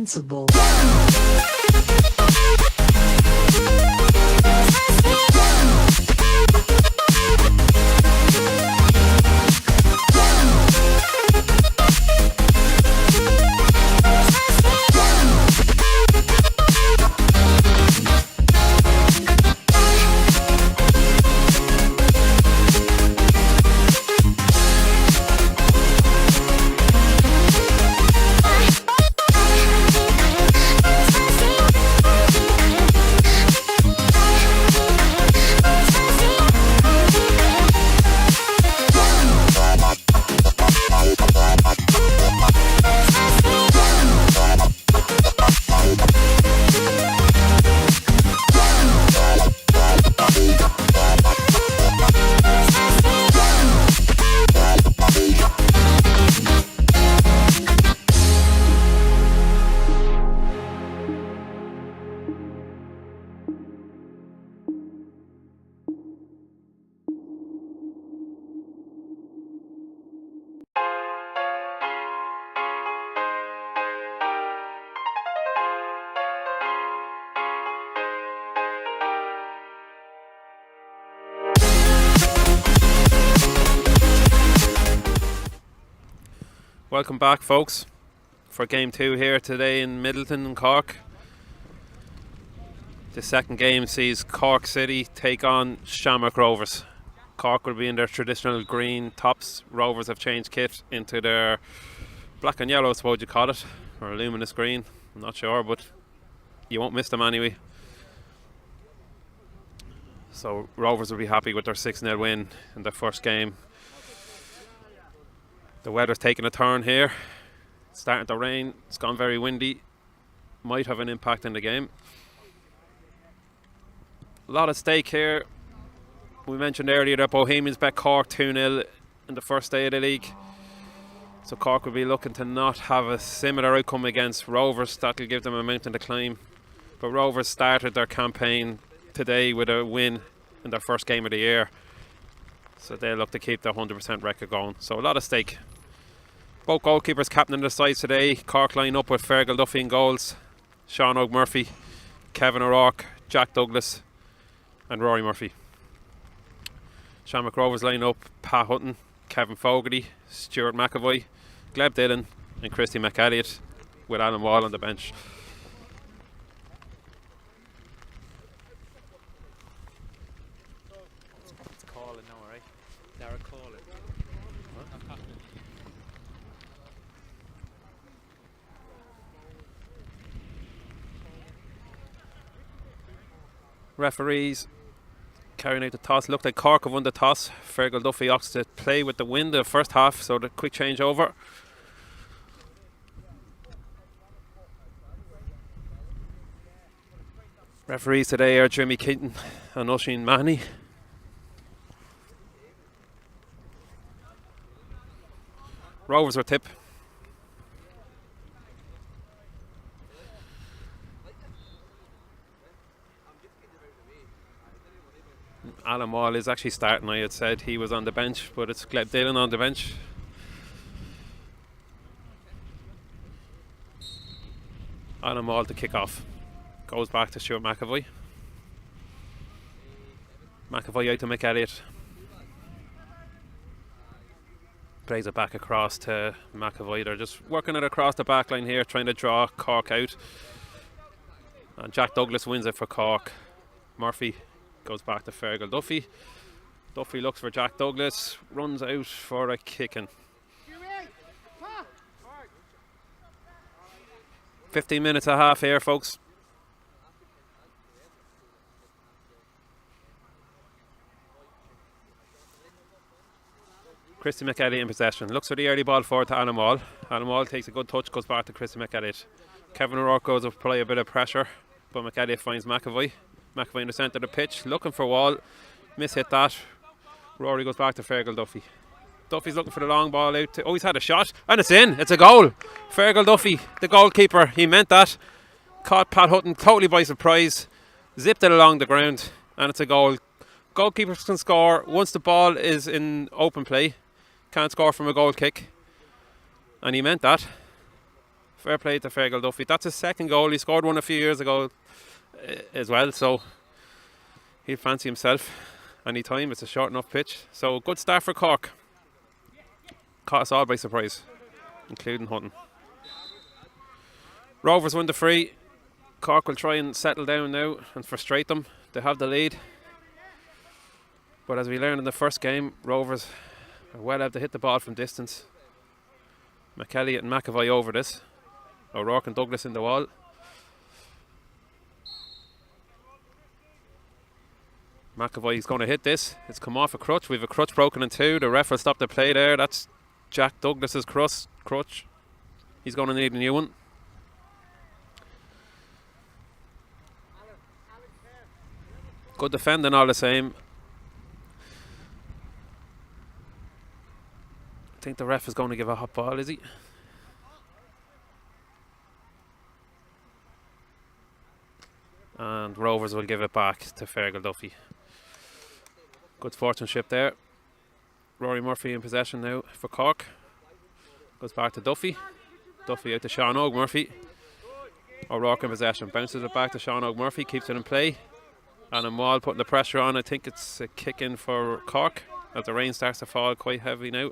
invincible. Welcome back, folks, for game 2 here today in Middleton and Cork. The second game sees Cork City take on Shamrock Rovers. Cork will be in their traditional green tops. Rovers have changed kit into their black and yellow, I suppose you call it, or luminous green. I'm not sure, but you won't miss them anyway. So Rovers will be happy with their 6-0 win in their first game. The weather's taking a turn here. It's starting to rain. It's gone very windy. Might have an impact in the game. A lot at stake here. We mentioned earlier that Bohemians bet Cork 2-0 in the first day of the league. So Cork will be looking to not have a similar outcome against Rovers. That'll give them a mountain to climb. But Rovers started their campaign today with a win in their first game of the year. So they'll look to keep their 100% record going. So a lot at stake. Both goalkeepers captaining the sides today. Cork line up with Fergal Duffy in goals, Sean O'Murphy, Kevin O'Rourke, Jack Douglas and Rory Murphy. Shamrock Rovers line up Pat Hutton, Kevin Fogarty, Stuart McAvoy, Gleb Dillon and Christy McElliott, with Alan Wall on the bench. Referees carrying out the toss. Looked like Cork have won the toss. Fergal Duffy opts to play with the wind the first half, so the quick change over. Referees today are Jimmy Keaton and Oisin Mahoney. Rovers are tip. Alan Wall is actually starting. I had said he was on the bench, but it's Gleb Dillon on the bench. Alan Wall to kick off. Goes back to Stuart McAvoy. McAvoy out to McElliott. Plays it back across to McAvoy. They're just working it across the back line here, trying to draw Cork out. And Jack Douglas wins it for Cork. Murphy goes back to Fergal Duffy. Duffy looks for Jack Douglas, runs out for a kicking. 15 minutes a half here, folks. Christy McElliott in possession. Looks for the early ball forward to Alan Wall. Alan Wall takes a good touch, goes back to Christy McElliott. Kevin O'Rourke goes up to play a bit of pressure, but McElliott finds McAvoy. McAvoy in the centre of the pitch, looking for Wall. Miss hit that. Rory goes back to Fergal Duffy. Duffy's looking for the long ball out. Oh, he's had a shot, and it's in. It's a goal. Fergal Duffy, the goalkeeper, he meant that. Caught Pat Hutton totally by surprise. Zipped it along the ground, and it's a goal. Goalkeepers can score once the ball is in open play. Can't score from a goal kick. And he meant that. Fair play to Fergal Duffy. That's his second goal. He scored one a few years ago as well, so he'll fancy himself any time. It's a short enough pitch. So good start for Cork. Caught us all by surprise, including Hutton. Rovers win the free. Cork will try and settle down now and frustrate them. They have the lead. But as we learned in the first game, Rovers are well able to hit the ball from distance. McElliott and McAvoy over this. O'Rourke and Douglas in the wall. McAvoy's going to hit this. It's come off a crutch. We have a crutch broken in two. The ref will stop the play there. That's Jack Douglas's crutch. He's going to need a new one. Good defending all the same. I think the ref is going to give a hot ball, is he? And Rovers will give it back to Fergal Duffy. Good sportsmanship there. Rory Murphy in possession now for Cork. Goes back to Duffy. Duffy out to Sean Murphy. O'Rourke in possession. Bounces it back to Sean Murphy. Keeps it in play. And Wall putting the pressure on. I think it's a kick in for Cork as the rain starts to fall quite heavy now.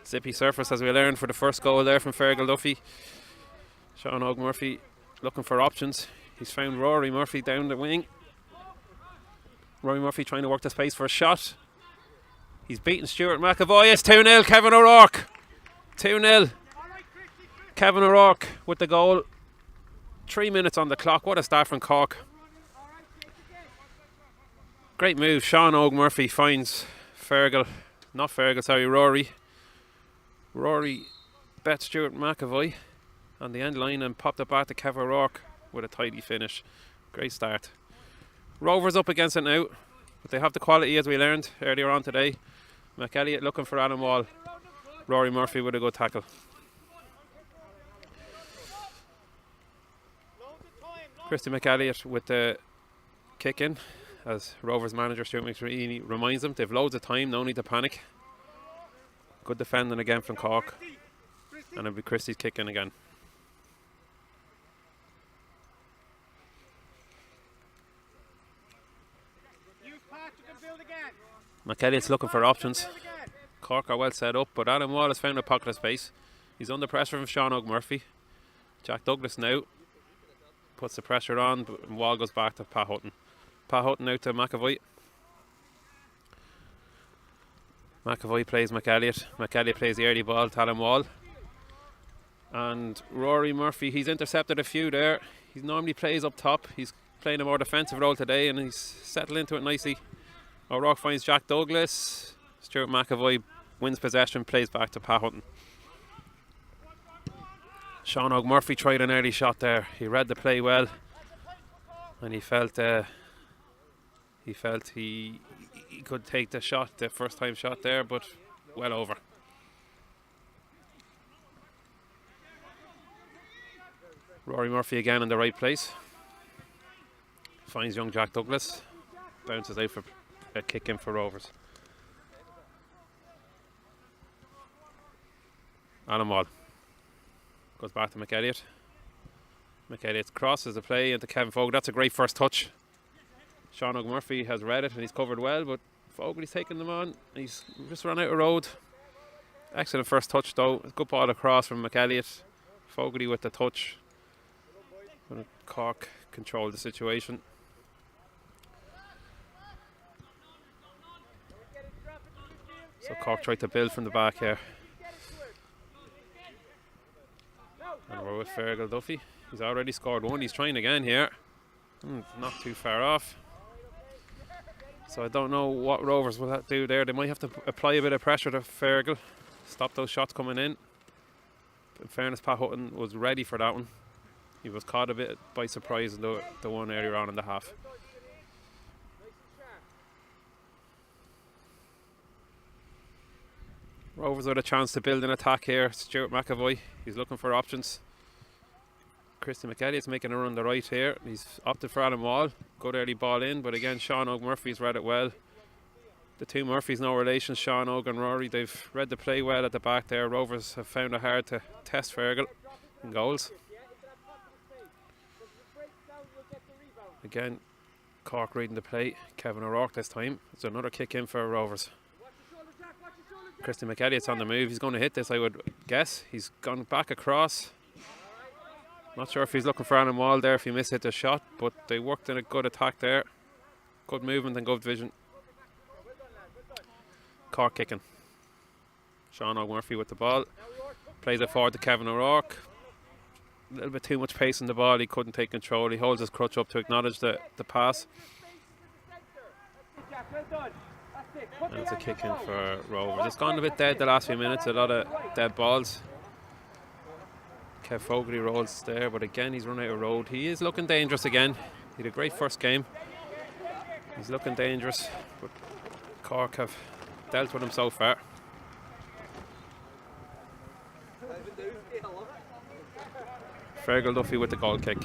Zippy surface as we learned for the first goal there from Fergal Duffy. Sean Murphy looking for options. He's found Rory Murphy down the wing. Rory Murphy trying to work the space for a shot. He's beaten Stuart McAvoy. It's 2-0 Kevin O'Rourke. 2-0. Kevin O'Rourke with the goal. 3 minutes on the clock. What a start from Cork. Great move. Sean Murphy finds Rory. Rory bet Stuart McAvoy on the end line and popped it back to Kevin O'Rourke with a tidy finish. Great start. Rovers up against it now, but they have the quality as we learned earlier on today. McElliott looking for Adam Wall. Rory Murphy with a good tackle. Christy McElliott with the kick in, as Rovers manager Stuart McSweeney reminds them they've loads of time, no need to panic. Good defending again from Cork, and it'll be Christy's kick in again. McElliott's looking for options. Cork are well set up, but Adam Wall has found a pocket of space. He's under pressure from Sean Murphy. Jack Douglas now puts the pressure on, but Wall goes back to Pat Hutton. Pat Hutton out to McAvoy. McAvoy plays McElliott. McElliott plays the early ball to Alan Wall. And Rory Murphy, he's intercepted a few there. He normally plays up top. He's playing a more defensive role today and he's settled into it nicely. O'Rourke finds Jack Douglas. Stuart McAvoy wins possession, plays back to Pat Hutton. Sean Murphy tried an early shot there. He read the play well, and he felt he could take the shot, the first time shot there, but well over. Rory Murphy again in the right place. Finds young Jack Douglas. Bounces out for a kick in for Rovers. Alan Wall goes back to McElliott. McElliott crosses the play into Kevin Fogarty. That's a great first touch. Sean Murphy has read it and he's covered well, but Fogarty's taking them on. He's just run out of road. Excellent first touch though. Good ball across from McElliott. Fogarty with the touch. But Cork controlled the situation. So Cork tried to build from the back here. And we're with Fergal Duffy. He's already scored one. He's trying again here. Not too far off. So I don't know what Rovers will have to do there. They might have to apply a bit of pressure to Fergal. Stop those shots coming in. In fairness, Pat Hutton was ready for that one. He was caught a bit by surprise in the one earlier on in the half. Rovers with a chance to build an attack here. Stuart McAvoy, he's looking for options. Christy McElliott's making a run on the right here. He's opted for Alan Wall. Good early ball in, but again, Sean Murphy's read it well. The two Murphys, no relation, Sean and Rory. They've read the play well at the back there. Rovers have found it hard to test Fergal. in goals. Again, Cork reading the play. Kevin O'Rourke this time. It's another kick in for Rovers. Christy McElliott's on the move. He's going to hit this, I would guess. He's gone back across. Not sure if he's looking for Alan Wall there if he missed hit the shot, but they worked in a good attack there. Good movement and good vision. Cork kicking. Sean O'Murphy with the ball. Plays it forward to Kevin O'Rourke. A little bit too much pace in the ball. He couldn't take control. He holds his crutch up to acknowledge the pass. And it's a kick in for Rovers. It's gone a bit dead the last few minutes. A lot of dead balls. Kev Fogarty rolls there, but again he's run out of road. He is looking dangerous again. He had a great first game. He's looking dangerous, but Cork have dealt with him so far. Fergal Duffy with the goal kick.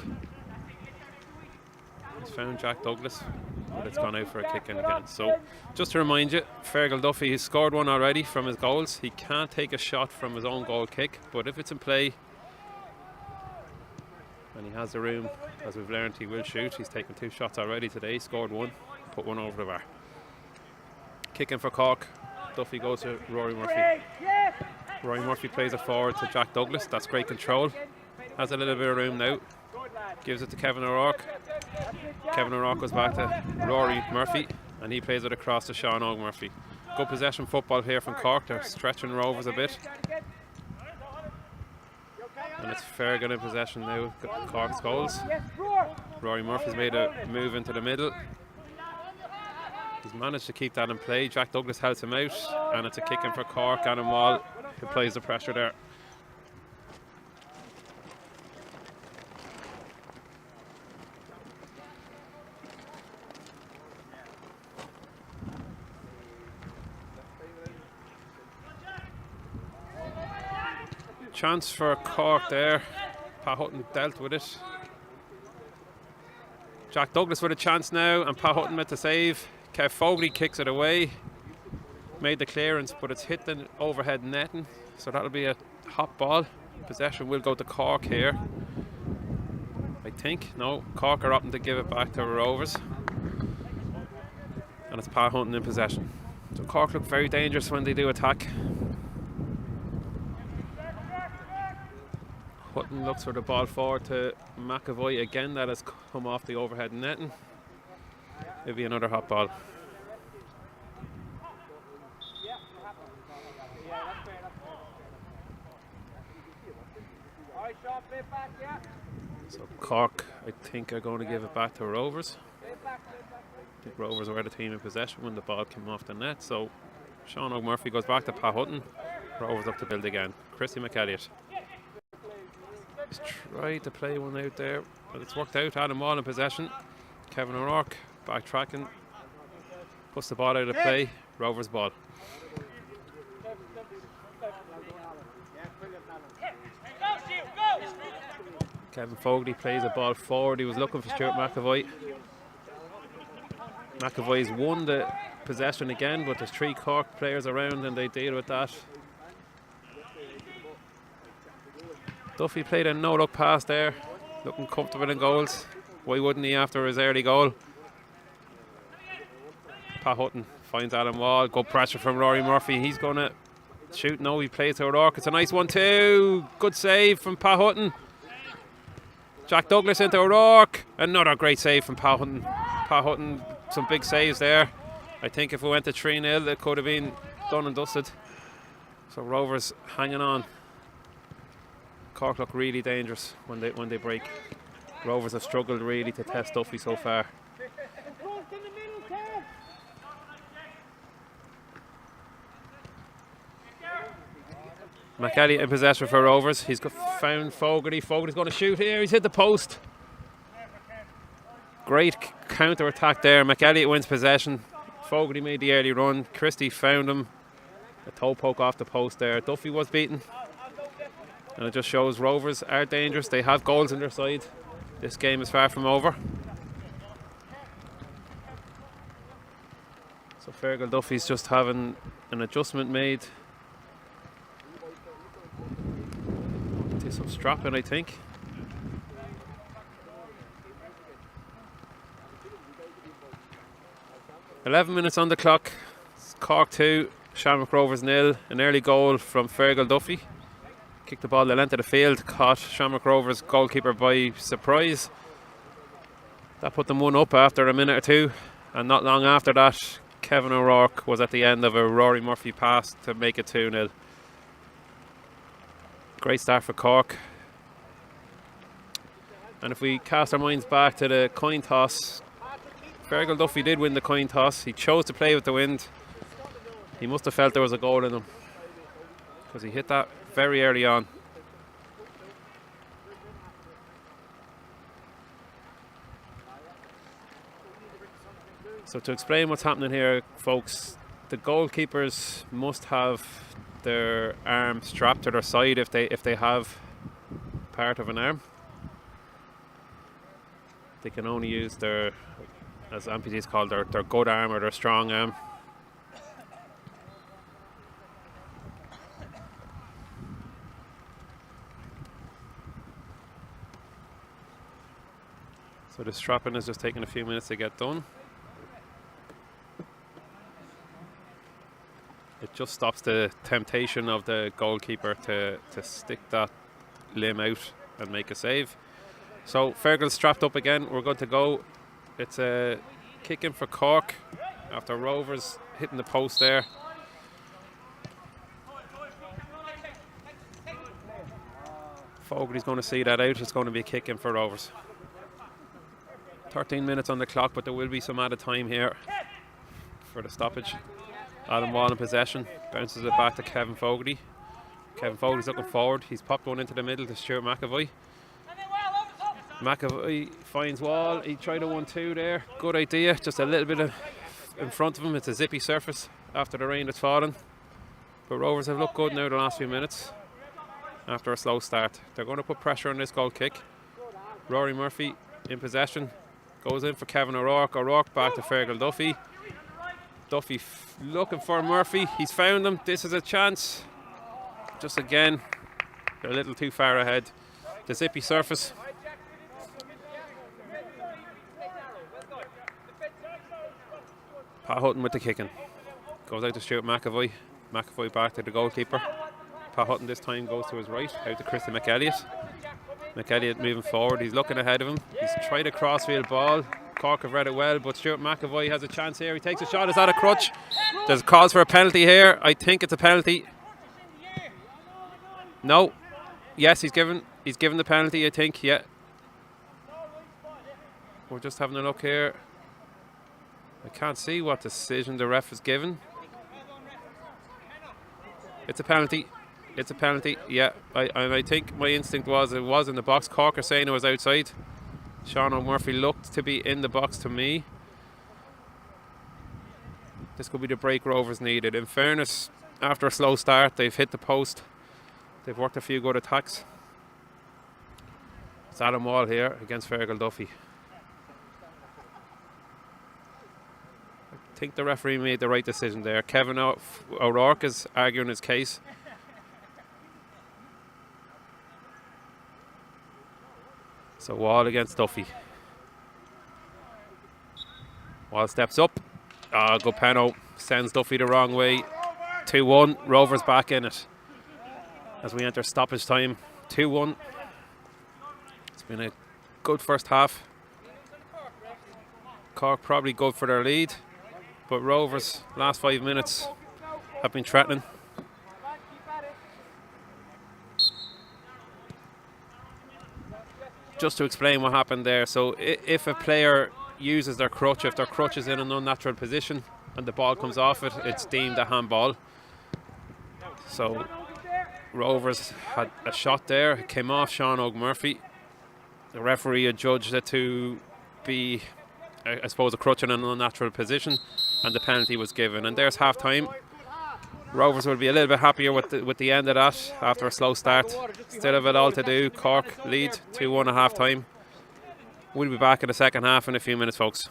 He's found Jack Douglas, but it's gone out for a kick in again. So just to remind you, Fergal Duffy has scored one already from his goals. He can't take a shot from his own goal kick, but if it's in play and he has the room, as we've learned, he will shoot. He's taken 2 shots already today, scored 1, put 1 over the bar. Kicking for Cork. Duffy goes to Rory Murphy. Rory Murphy plays it forward to Jack Douglas. That's great control. Has a little bit of room now. Gives it to Kevin O'Rourke. Kevin O'Rourke goes back to Rory Murphy, and he plays it across to Sean O'Murphy. Good possession football here from Cork. They're stretching Rovers a bit. And it's Fergal in possession now. Cork's goals. Rory Murphy's made a move into the middle. He's managed to keep that in play. Jack Douglas helps him out, and it's a kick in for Cork. Adam Wall applies the pressure there. Chance for Cork there. Pat Hutton dealt with it. Jack Douglas with a chance now, and Pat Hutton with the save. Kev Fogarty kicks it away. Made the clearance, but it's hit the overhead netting, so that'll be a hot ball. Possession will go to Cork here, I think. No, Cork are opting to give it back to Rovers, and it's Pat Hutton in possession. So Cork look very dangerous when they do attack. Hutton looks for the ball forward to McAvoy again. That has come off the overhead netting. It'll be another hot ball. So Cork, I think, are going to give it back to Rovers. I think Rovers were the team in possession when the ball came off the net. So Sean O'Murphy goes back to Pat Hutton. Rovers up to build again. Christy McElliott. He's tried to play one out there, but it's worked out. Adam Wall in possession. Kevin O'Rourke backtracking. Puts the ball out of play. Rovers ball. Kevin Fogarty plays a ball forward. He was looking for Stuart McAvoy. McAvoy's won the possession again, but there's 3 Cork players around and they deal with that. Duffy played a no-look pass there, looking comfortable in goals. Why wouldn't he after his early goal? Pat Hutton finds Alan Wall. Good pressure from Rory Murphy. He's going to shoot. No, he plays to O'Rourke. It's a nice one too. Good save from Pat Hutton. Jack Douglas into O'Rourke. Another great save from Pat Hutton. Pat Hutton, some big saves there. I think if we went to 3-0, it could have been done and dusted. So Rovers hanging on. Cork look really dangerous when they break. Rovers have struggled really to test Duffy so far. McElliott in possession for Rovers. He's found Fogarty. Fogarty's going to shoot here. He's hit the post. Great counter attack there. McElliott wins possession. Fogarty made the early run. Christie found him. A toe poke off the post there. Duffy was beaten. And it just shows Rovers are dangerous. They have goals on their side. This game is far from over. So Fergal Duffy's just having an adjustment made. some strapping, I think. .11 on the clock. It's Cork 2, Shamrock Rovers 0. An early goal from Fergal Duffy. Kicked the ball the length of the field, caught Shamrock Rovers goalkeeper by surprise. That put them 1 up after a minute or two, and not long after that, Kevin O'Rourke was at the end of a Rory Murphy pass to make it 2-0. Great start for Cork. And if we cast our minds back to the coin toss, Fergal Duffy did win the coin toss. He chose to play with the wind. He must have felt there was a goal in him, because he hit that very early on. So to explain what's happening here, folks, the goalkeepers must have their arm strapped to their side if they have part of an arm. They can only use their, as amputees call, their good arm or their strong arm. So the strapping is just taking a few minutes to get done. It just stops the temptation of the goalkeeper to stick that limb out and make a save. So Fergal's strapped up again. We're good to go. It's a kick in for Cork after Rovers hitting the post there. Fogarty's going to see that out. It's going to be a kick in for Rovers. 13 minutes on the clock, but there will be some added time here for the stoppage. Adam Wall in possession, bounces it back to Kevin Fogarty. Kevin Fogarty's looking forward. He's popped one into the middle to Stuart McAvoy. McAvoy finds Wall. He tried a 1-2 there. Good idea. Just a little bit in front of him. It's a zippy surface after the rain that's fallen. But Rovers have looked good now the last few minutes after a slow start. They're going to put pressure on this goal kick. Rory Murphy in possession. Goes in for Kevin O'Rourke. O'Rourke back to Fergal Duffy. Duffy looking for Murphy. He's found him. This is a chance. Just again, they're a little too far ahead. The zippy surface. Pat Hutton with the kicking. Goes out to Stuart McAvoy. McAvoy back to the goalkeeper. Pat Hutton this time goes to his right, out to Christy McElliott. McElliott moving forward. He's looking ahead of him. He's tried a crossfield ball. Cork have read it well, but Stuart McAvoy has a chance here. He takes a shot. Is that a crutch? There's a cause for a penalty here. I think it's a penalty. No. Yes, he's given the penalty, I think. Yeah. We're just having a look here. I can't see what decision the ref has given. It's a penalty. It's a penalty. Yeah. I think my instinct was it was in the box. Cork are saying it was outside. Sean O'Murphy looked to be in the box to me. This could be the break Rovers needed. In fairness, after a slow start, they've hit the post. They've worked a few good attacks. It's Adam Wall here against Fergal Duffy. I think the referee made the right decision there. Kevin O'Rourke is arguing his case. So Wall against Duffy. Wall steps up. Good penalty. Sends Duffy the wrong way. 2-1. Rovers back in it as we enter stoppage time. 2-1. It's been a good first half. Cork probably good for their lead, but Rovers last 5 minutes have been threatening. Just to explain what happened there, so if a player uses their crutch, if their crutch is in an unnatural position and the ball comes off it, it's deemed a handball. So Rovers had a shot there, it came off Sean O'Murphy. The referee adjudged it to be, I suppose, a crutch in an unnatural position, and the penalty was given. And there's half time. Rovers will be a little bit happier with the end of that after a slow start. Still have it all to do. Cork lead 2-1 at half time. We'll be back in the second half in a few minutes, folks.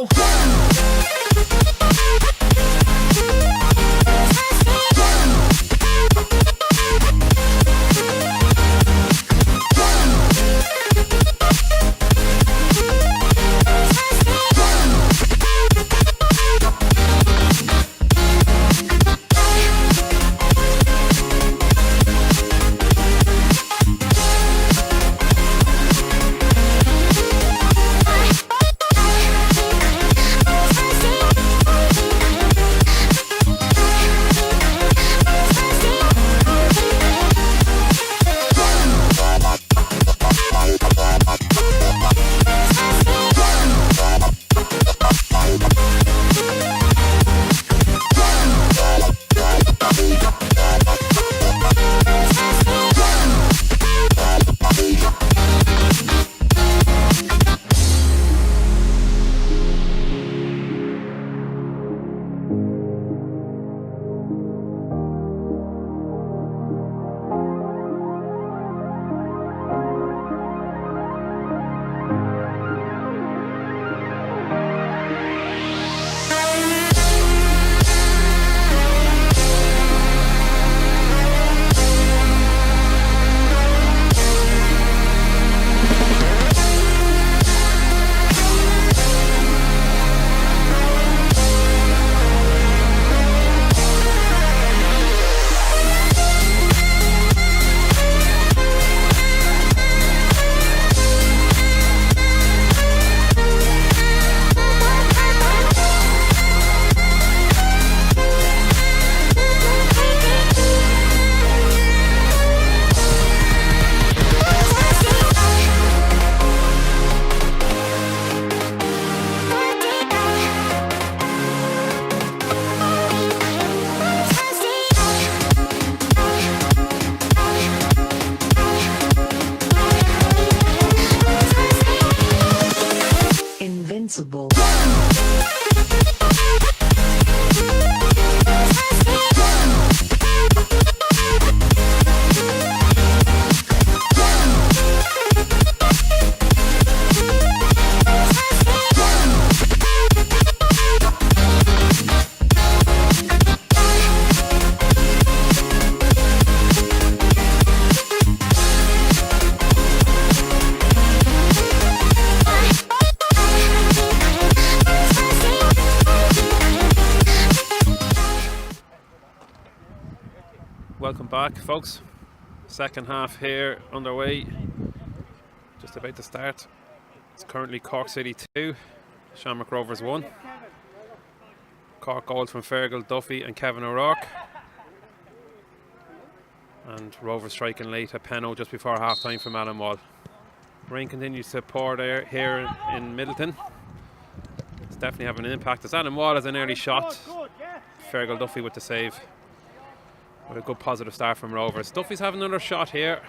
go. Invincible. Welcome back, folks. Second half here underway. Just about to start. It's currently Cork City 2, Shamrock Rovers 1. Cork goals from Fergal, Duffy and Kevin O'Rourke. And Rovers striking late at Penno just before half time from Alan Wall. Rain continues to pour there here in Middleton. It's definitely having an impact. As Alan Wall has an early shot. Fergal Duffy with the save. With a good positive start from Rovers. Duffy's having another shot here.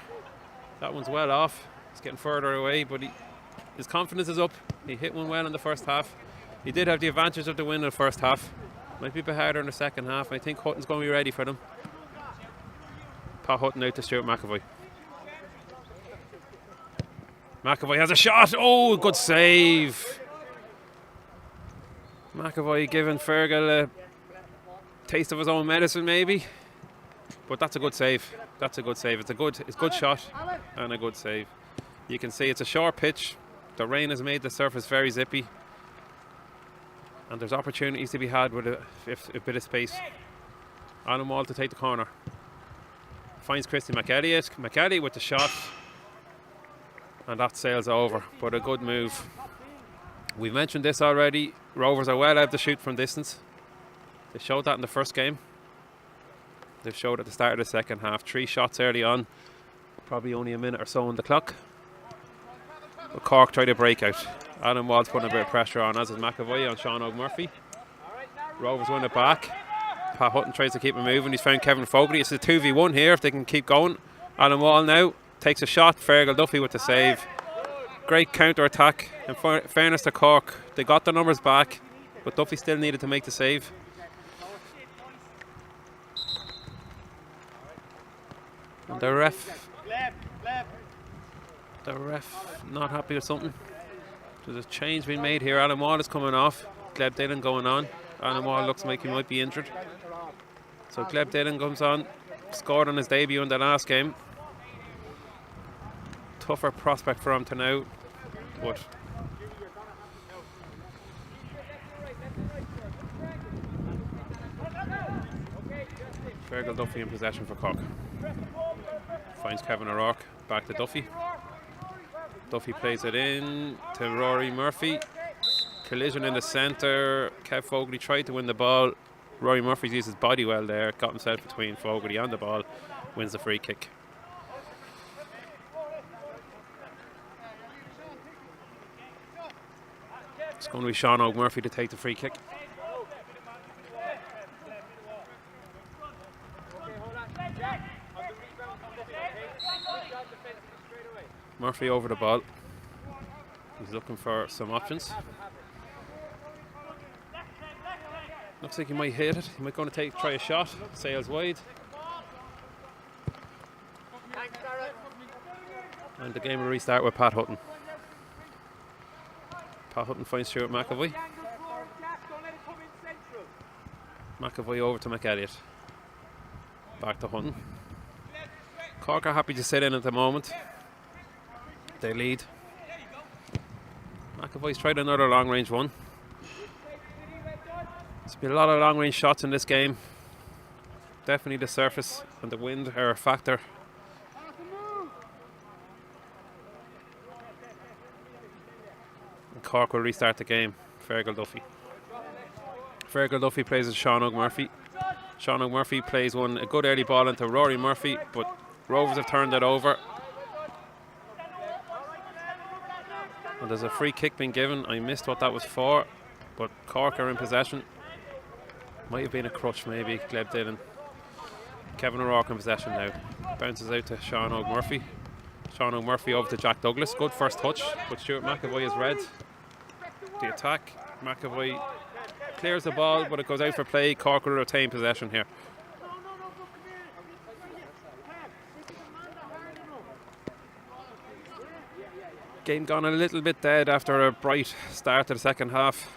That one's well off. He's getting further away, but his confidence is up. He hit one well in the first half. He did have the advantage of the win in the first half. Might be a bit harder in the second half. I think Hutton's going to be ready for them. Pat Hutton out to Stuart McAvoy. McAvoy has a shot. Oh, good save. McAvoy giving Fergal a taste of his own medicine, maybe. But that's a good save. That's a good save. It's good shot and a good save. You can see it's a short pitch. The rain has made the surface very zippy, and there's opportunities to be had with a bit of space. Alan Wall to take the corner. Finds Christy McElliott. McElliott with the shot, and that sails over. But a good move. We've mentioned this already. Rovers are well able to shoot from distance. They showed that in the first game. They've showed at the start of the second half. 3 shots early on, probably only a minute or so on the clock. But Cork tried to break out. Alan Wall's putting a bit of pressure on, as is McAvoy on Sean O'Murphy. Rovers win it back. Pat Hutton tries to keep it moving. He's found Kevin Fogarty. It's a 2v1 here if they can keep going. Alan Wall now takes a shot. Fergal Duffy with the save. Great counter attack. In fairness to Cork, they got the numbers back, but Duffy still needed to make the save. And the ref not happy with something. There's a change being made here. Alan Wall is coming off. Gleb Dillon going on. Alan Wall looks like he might be injured. So Gleb Dillon comes on. Scored on his debut in the last game. Tougher prospect for him to now. But Fergal Duffy in possession for Cork. Finds Kevin O'Rourke. Back to Duffy. Duffy plays it in to Rory Murphy. Collision in the centre. Kev Fogarty tried to win the ball. Rory Murphy's used his body well there. Got himself between Fogarty and the ball. Wins the free kick. It's going to be Sean O'Murphy to take the free kick. Murphy over the ball. He's looking for some options. Looks like he might hit it. He might going to try a shot. Sails wide. And the game will restart with Pat Hutton. Pat Hutton finds Stuart McAvoy. McAvoy over to McElliott. Back to Hutton. Cork are happy to sit in at the moment. They lead. McAvoy's tried another long range one. There's been a lot of long range shots in this game. Definitely the surface and the wind are a factor. And Cork will restart the game. Fergal Duffy. Fergal Duffy plays with Sean O'Murphy. Sean O'Murphy plays a good early ball into Rory Murphy, but Rovers have turned it over. And there's a free kick being given. I missed what that was for, but Cork are in possession. Might have been a crutch maybe, Gleb Dillon. Kevin O'Rourke in possession now. Bounces out to Sean O'Murphy. Sean O'Murphy over to Jack Douglas. Good first touch, but Stuart McAvoy is red. The attack. McAvoy clears the ball, but it goes out for play. Cork will retain possession here. Game gone a little bit dead after a bright start to the second half.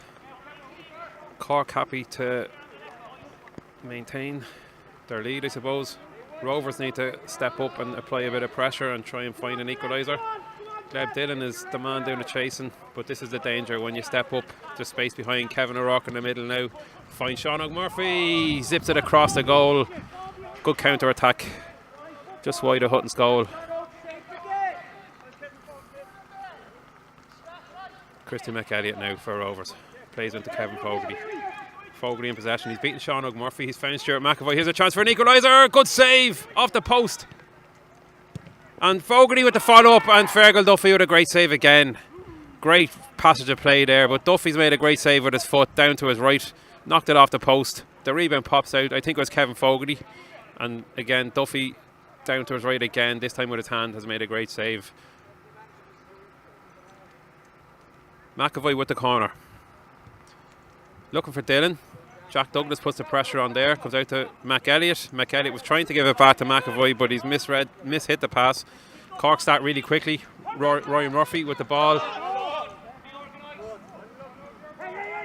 Cork happy to maintain their lead, I suppose. Rovers need to step up and apply a bit of pressure and try and find an equaliser. Gleb Dillon is the man doing the chasing, but this is the danger when you step up. There's space behind. Kevin O'Rourke in the middle now. Finds Sean O'Murphy. Zips it across the goal. Good counter attack. Just wide of Hutton's goal. Christy McElliott now for Rovers. Plays into Kevin Fogarty. Fogarty in possession. He's beaten Sean O'Murphy. He's found Stuart McAvoy. Here's a chance for an equaliser. Good save off the post. And Fogarty with the follow-up, and Fergal Duffy with a great save again. Great passage of play there, but Duffy's made a great save with his foot down to his right. Knocked it off the post. The rebound pops out. I think it was Kevin Fogarty. And again, Duffy down to his right again. This time with his hand has made a great save. McAvoy with the corner. Looking for Dillon. Jack Douglas puts the pressure on there. Comes out to McElliott. McElliott was trying to give it back to McAvoy, but he's mishit the pass. Cork start really quickly. Rory Murphy with the ball.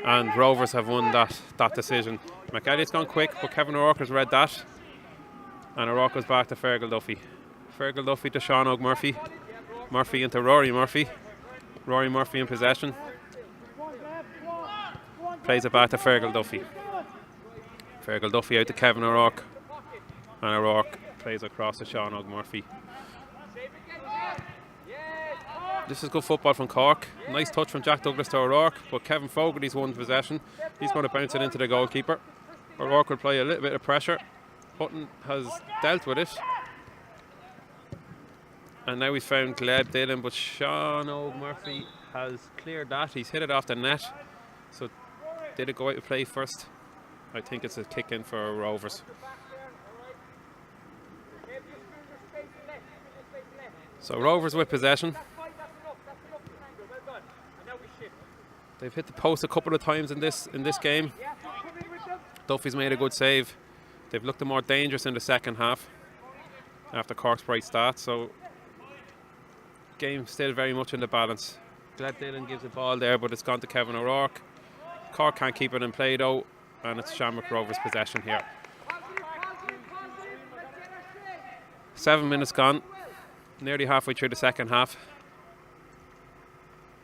And Rovers have won that decision. McElliott's gone quick, but Kevin O'Rourke has read that. And O'Rourke goes back to Fergal Duffy. Fergal Duffy to Sean O'Murphy. Murphy into Rory Murphy. Rory Murphy in possession. Plays it back to Fergal Duffy. Fergal Duffy out to Kevin O'Rourke. And O'Rourke plays across to Sean O'Murphy. This is good football from Cork. Nice touch from Jack Douglas to O'Rourke, but Kevin Fogarty's won possession. He's going to bounce it into the goalkeeper. O'Rourke will play a little bit of pressure. Hutton has dealt with it. And now he's found Gleb Dillon, but Sean O'Murphy has cleared that. He's hit it off the net. So did it go out of play first? I think it's a kick in for Rovers. So Rovers with possession. They've hit the post a couple of times in this game. Duffy's made a good save. They've looked more dangerous in the second half after Cork's bright start. So game still very much in the balance. Gleb Dillon gives the ball there, but it's gone to Kevin O'Rourke. Cork can't keep it in play though, and it's Shamrock Rovers possession here. 7 minutes gone, nearly halfway through the second half.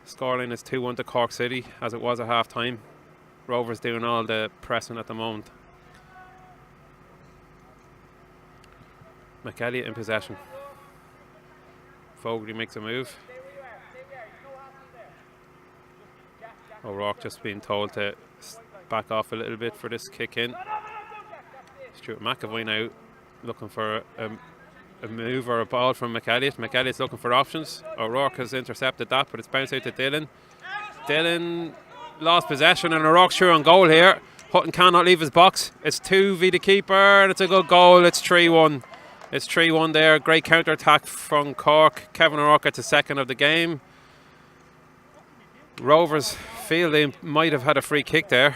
Scoreline is 2-1 to Cork City, as it was at half time. Rovers doing all the pressing at the moment. McElliott in possession. Fogarty makes a move. O'Rourke just being told to back off a little bit for this kick in. Stuart McAvoy now looking for a move or a ball from McElliott. McElliott's looking for options. O'Rourke has intercepted that, but it's bounced out to Dillon. Dillon lost possession, and O'Rourke's sure on goal here. Hutton cannot leave his box. It's 2v the keeper, and it's a good goal. It's 3-1. It's 3-1 there. Great counter attack from Cork. Kevin O'Rourke gets a second of the game. Rovers feel they might have had a free kick there.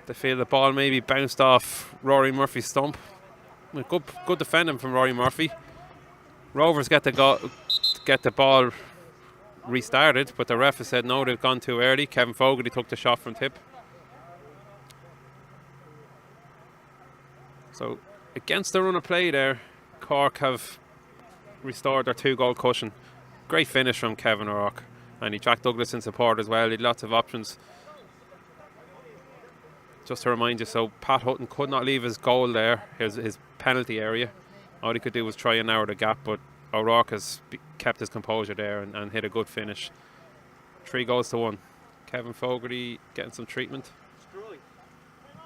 They feel the ball maybe bounced off Rory Murphy's stump. Good defending from Rory Murphy. Rovers get the ball restarted, but the ref has said no, they've gone too early. Kevin Fogarty took the shot from tip. So against the run of play there, Cork have restored their 2-goal cushion. Great finish from Kevin O'Rourke. And he Jack Douglas in support as well. He had lots of options. Just to remind you, so Pat Hutton could not leave his goal there, his penalty area. All he could do was try and narrow the gap, but O'Rourke has kept his composure there and hit a good finish. 3-1. Kevin Fogarty getting some treatment.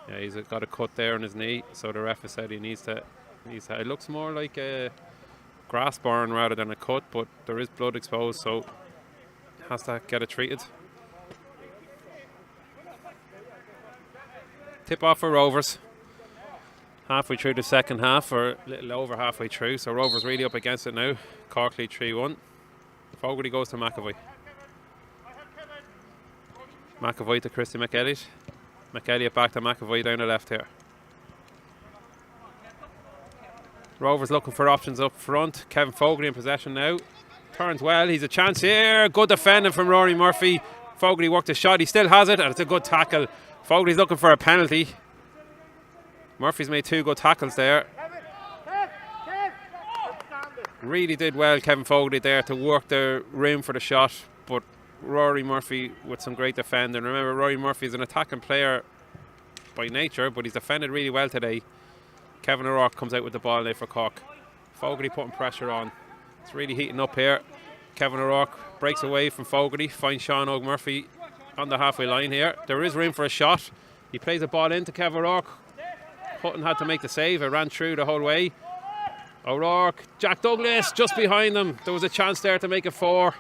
Yeah, he's got a cut there on his knee, so the ref has said he needs to. It looks more like a grass burn rather than a cut, but there is blood exposed, so has to get it treated. Tip off for Rovers. Halfway through the second half, or a little over halfway through, so Rovers really up against it now. Cork lead 3-1. Fogarty goes to McAvoy. McAvoy to Christy McElliott. McElliott back to McAvoy down the left here. Rovers looking for options up front. Kevin Fogarty in possession now. Turns well, he's a chance here. Good defending from Rory Murphy. Fogarty worked a shot, he still has it, and it's a good tackle. Fogarty's looking for a penalty. Murphy's made 2 good tackles there. Really did well, Kevin Fogarty there, to work the room for the shot, but Rory Murphy with some great defending. Remember, Rory Murphy is an attacking player by nature, but he's defended really well today. Kevin O'Rourke comes out with the ball now for Cork. Fogarty putting pressure on. It's really heating up here. Kevin O'Rourke breaks away from Fogarty, finds Sean Murphy on the halfway line here. There is room for a shot. He plays the ball into Kevin O'Rourke. Hutton had to make the save. It ran through the whole way. O'Rourke, Jack Douglas just behind them. There was a chance there to make it 4.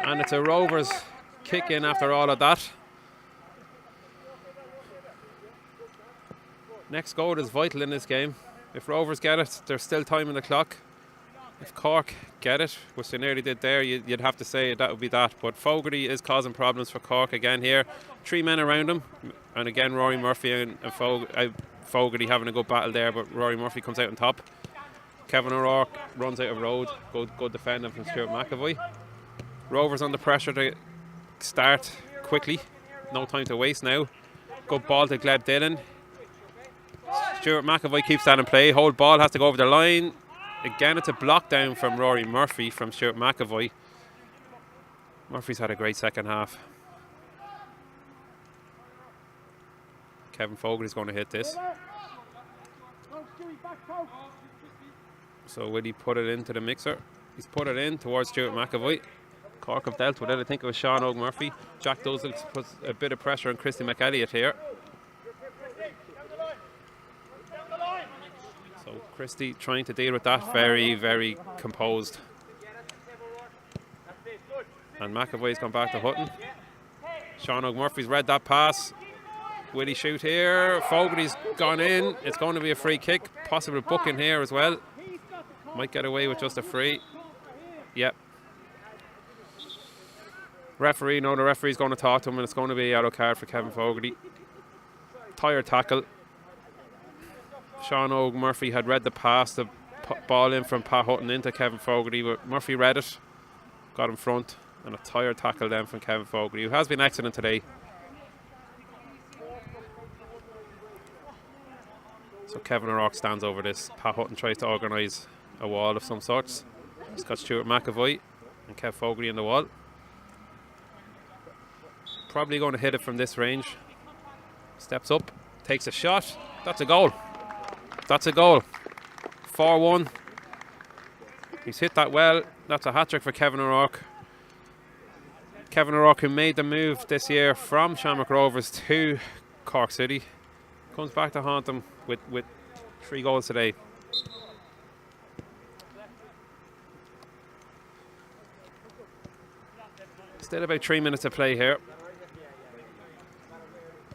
And it's a Rovers kick in after all of that. Next goal is vital in this game. If Rovers get it, there's still time on the clock. If Cork get it, which they nearly did there, you'd have to say that would be that. But Fogarty is causing problems for Cork again here. 3 men around him. And again, Rory Murphy and Fogarty having a good battle there, but Rory Murphy comes out on top. Kevin O'Rourke runs out of road. Good defending from Stuart McAvoy. Rovers under pressure to start quickly. No time to waste now. Good ball to Gleb Dillon. Stuart McAvoy keeps that in play. Hold ball, has to go over the line. Again, it's a block down from Rory Murphy from Stuart McAvoy. Murphy's had a great second half. Kevin Fogarty's going to hit this. So will he put it into the mixer? He's put it in towards Stuart McAvoy. Cork have dealt with it. I think it was Sean Murphy. Jack Douglas puts a bit of pressure on Christy McElliott here. So Christy trying to deal with that, very, very composed. And McAvoy's gone back to Hutton. Sean Murphy's read that pass. Will he shoot here? Fogarty's gone in. It's going to be a free kick. Possible booking here as well. Might get away with just a free. Yep. Referee, no, the referee's going to talk to him, and it's going to be a yellow card for Kevin Fogarty. Tired tackle. Sean Murphy had read the pass. The ball in from Pat Hutton into Kevin Fogarty, but Murphy read it, got in front, and a tired tackle then from Kevin Fogarty, who has been excellent today. So Kevin O'Rourke stands over this. Pat Hutton tries to organise a wall of some sorts. He's got Stuart McAvoy and Kev Fogarty in the wall. Probably going to hit it from this range. Steps up, takes a shot. That's a goal. That's a goal. 4-1. He's hit that well. That's a hat-trick for Kevin O'Rourke. Kevin O'Rourke, who made the move this year from Shamrock Rovers to Cork City, comes back to haunt them with 3 goals today. Still about 3 minutes to play here.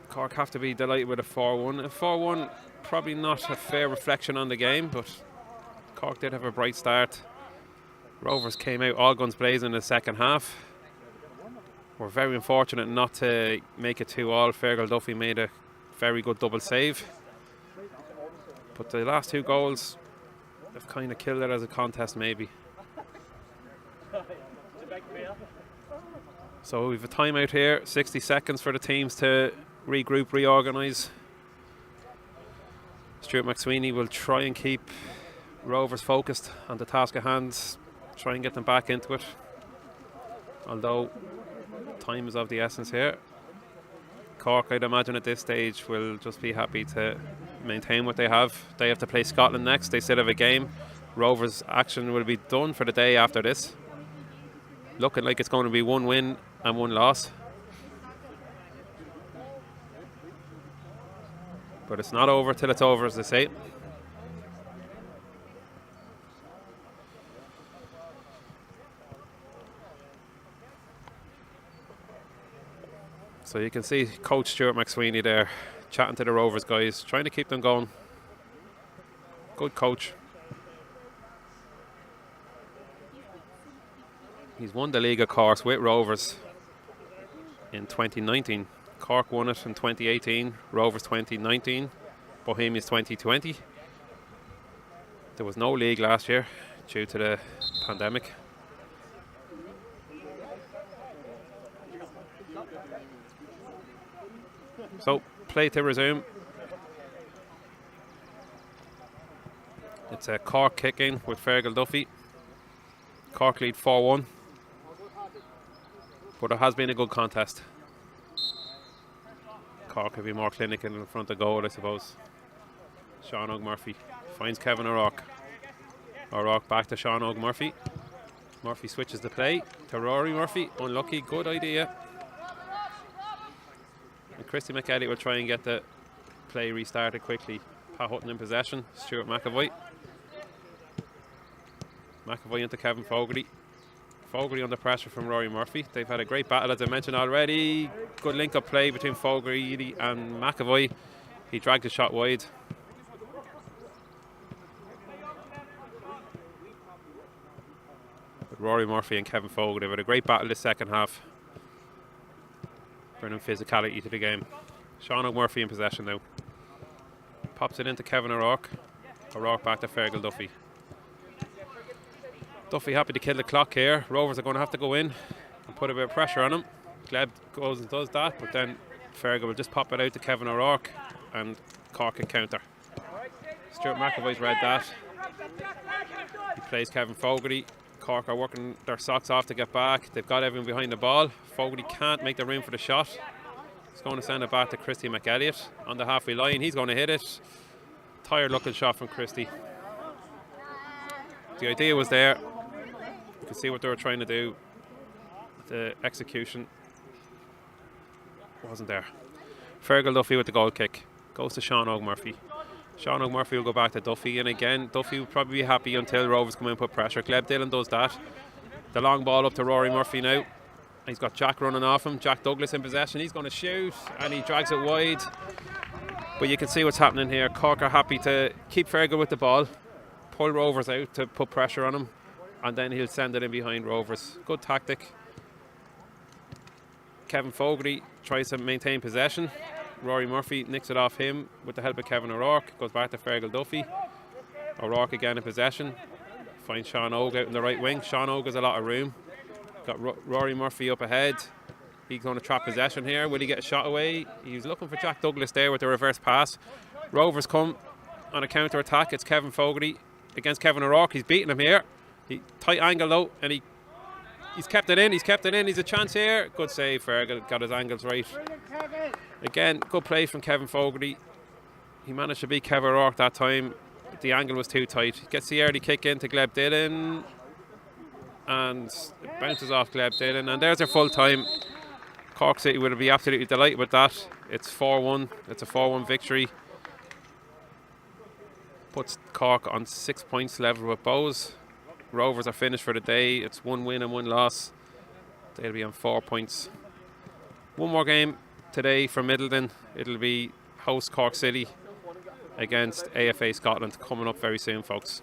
Cork have to be delighted with a 4-1. A 4-1, probably not a fair reflection on the game, but Cork did have a bright start. Rovers came out all guns blazing in the second half. We're very unfortunate not to make it 2-2. Fergal Duffy made a very good double save. But the last 2 goals have kind of killed it as a contest, maybe. So we've a timeout here, 60 seconds for the teams to regroup, reorganise. Stuart McSweeney will try and keep Rovers focused on the task at hand, try and get them back into it. Although time is of the essence here. Cork, I'd imagine at this stage, will just be happy to maintain what they have. They have to play Scotland next. They still have a game. Rovers' action will be done for the day after this. Looking like it's going to be 1 win and 1 loss. But it's not over till it's over, as they say. So you can see Coach Stuart McSweeney there chatting to the Rovers guys, trying to keep them going. Good coach. He's won the league, of course, with Rovers in 2019. Cork won it in 2018, Rovers 2019, Bohemians 2020. There was no league last year due to the pandemic. So, play to resume. It's a Cork kick-in with Fergal Duffy. Cork lead 4-1. But it has been a good contest. Cork could be more clinical in front of goal, I suppose. Sean Murphy finds Kevin O'Rourke. O'Rourke back to Sean Murphy. Murphy switches the play to Rory Murphy. Unlucky, good idea. And Christy McElliott will try and get the play restarted quickly. Pat Hutton in possession. Stuart McAvoy. McAvoy into Kevin Fogarty. Fogarty under pressure from Rory Murphy. They've had a great battle, as I mentioned already. Good link-up play between Fogarty and McAvoy. He dragged the shot wide. But Rory Murphy and Kevin Fogarty have had a great battle this second half, bringing physicality to the game. Sean Murphy in possession now. Pops it into Kevin O'Rourke. O'Rourke back to Fergal Duffy. Duffy happy to kill the clock here. Rovers are going to have to go in and put a bit of pressure on him. Gleb goes and does that, but then Fergal will just pop it out to Kevin O'Rourke and Cork can counter. Stuart McAvoy's read that. He plays Kevin Fogarty. Cork are working their socks off to get back. They've got everyone behind the ball. Fogarty can't make the room for the shot. He's going to send it back to Christy McElliott on the halfway line. He's going to hit it. Tired looking shot from Christy. The idea was there. You can see what they were trying to do. The execution wasn't there. Fergal Duffy with the goal kick. Goes to Sean Murphy. Sean Murphy will go back to Duffy, and again Duffy will probably be happy until Rovers come in and put pressure. Gleb Dillon does that. The long ball up to Rory Murphy now. He's got Jack running off him. Jack Douglas in possession. He's going to shoot and he drags it wide. But you can see what's happening here. Cork are happy to keep Fergal with the ball, pull Rovers out to put pressure on him, and then he'll send it in behind Rovers. Good tactic. Kevin Fogarty tries to maintain possession. Rory Murphy nicks it off him with the help of Kevin O'Rourke. Goes back to Fergal Duffy. O'Rourke again in possession. Finds Sean Og out in the right wing. Sean Og has a lot of room. Got Rory Murphy up ahead. He's going to trap possession here. Will he get a shot away? He's looking for Jack Douglas there with the reverse pass. Rovers come on a counter attack. It's Kevin Fogarty against Kevin O'Rourke. He's beating him here. Tight angle though, and he's kept it in. He's a chance here. Good save, Fergal. Got his angles right. Again, good play from Kevin Fogarty. He managed to beat Kevin O'Rourke that time. The angle was too tight. Gets the early kick in to Gleb Dillon, and it bounces off Gleb Dillon. And there's their full time. Cork City will be absolutely delighted with that. It's 4-1. It's a 4-1 victory. Puts Cork on 6 points level with Bows. Rovers are finished for the day. It's 1 win and 1 loss. They'll be on 4 points. One more game today for Middleton. It'll be host Cork City against AFA Scotland coming up very soon, folks.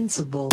Invincible.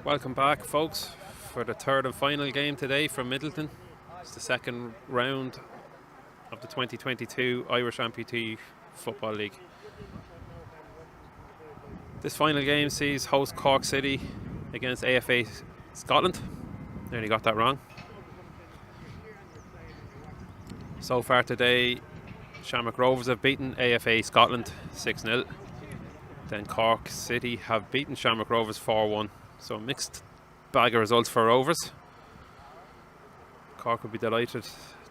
Welcome back, folks, for the third and final game today from Middleton. It's the second round of the 2022 Irish Amputee Football League. This final game sees host Cork City against AFA Scotland. Nearly got that wrong. So far today, Shamrock Rovers have beaten AFA Scotland 6-0. Then Cork City have beaten Shamrock Rovers 4-1. So a mixed bag of results for Rovers. Cork would be delighted.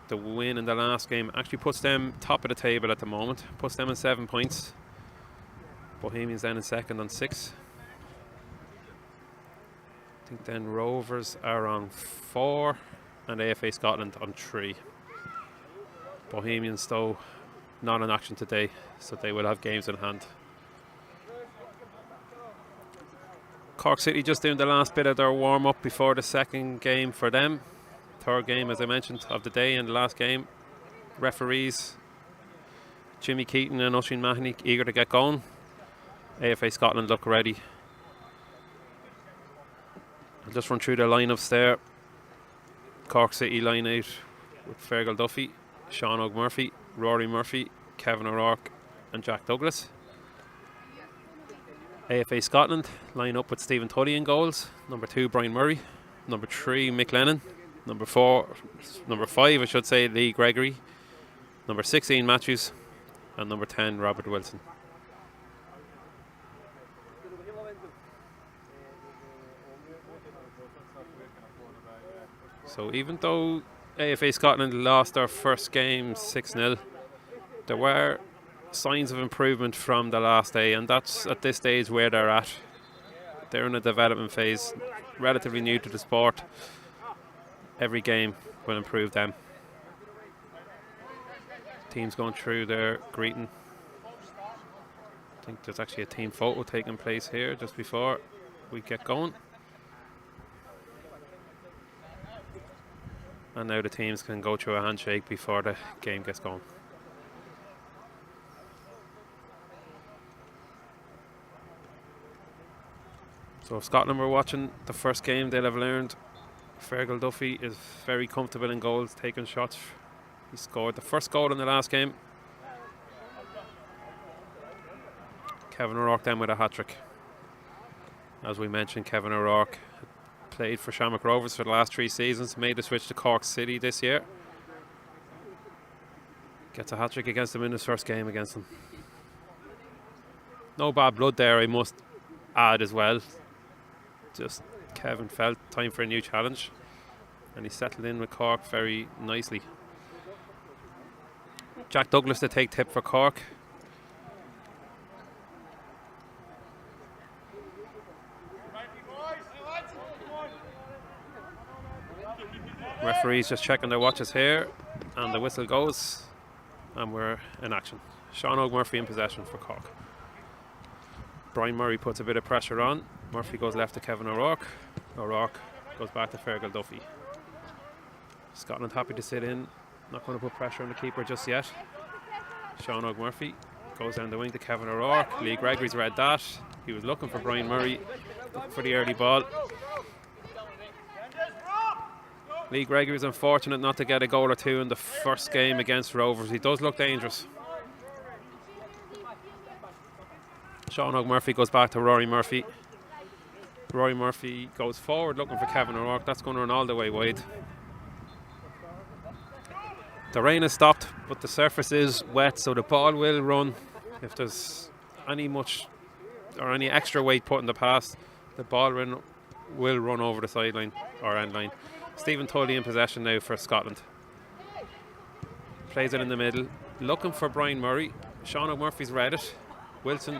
The win in the last game actually puts them top of the table at the moment. Puts them on 7 points. Bohemians then in second on 6. I think then Rovers are on 4 and AFA Scotland on 3. Bohemians though not in action today, so they will have games in hand. Cork City just doing the last bit of their warm-up before the second game for them. Third game, as I mentioned, of the day and the last game. Referees Jimmy Keaton and Oisin Mahoney eager to get going. AFA Scotland look ready. I'll just run through the lineups there. Cork City line out with Fergal Duffy, Sean O'Murphy, Rory Murphy, Kevin O'Rourke and Jack Douglas. AFA Scotland line up with Stephen Tully in goals. Number 2, Brian Murray. Number 3, Mick Lennon. Number 5, I should say, Lee Gregory. Number 16, Matthews. And number 10, Robert Wilson. So even though AFA Scotland lost their first game 6-0, there were signs of improvement from the last day, and that's at this stage where they're at. They're in a development phase, relatively new to the sport. Every game will improve them. Teams going through their greeting. I think there's actually a team photo taking place here just before we get going. And now the teams can go through a handshake before the game gets going. So if Scotland were watching the first game, they'll have learned Fergal Duffy is very comfortable in goals, taking shots. He scored the first goal in the last game. Kevin O'Rourke then with a hat-trick. As we mentioned, Kevin O'Rourke played for Shamrock Rovers for the last 3 seasons, made the switch to Cork City this year. Gets a hat-trick against them in his first game against them. No bad blood there, I must add as well. Just Kevin felt time for a new challenge, and he settled in with Cork very nicely. Jack Douglas to take tip for Cork. Referees just checking their watches here, and the whistle goes, and we're in action. Sean O'Murphy in possession for Cork. Brian Murray puts a bit of pressure on. Murphy goes left to Kevin O'Rourke. O'Rourke goes back to Fergal Duffy. Scotland happy to sit in, not going to put pressure on the keeper just yet. Sean O'Murphy goes down the wing to Kevin O'Rourke. Lee Gregory's read that. He was looking for Brian Murray, looking for the early ball. Lee Gregory was unfortunate not to get a goal or two in the first game against Rovers. He does look dangerous. Sean O'Murphy goes back to Rory Murphy. Rory Murphy goes forward looking for Kevin O'Rourke. That's going to run all the way wide. The rain has stopped, but the surface is wet, so the ball will run. If there's any extra weight put in the pass, the ball will run over the sideline or end line. Stephen Tully in possession now for Scotland. Plays it in the middle, looking for Brian Murray. Sean O'Murphy's read it. Wilson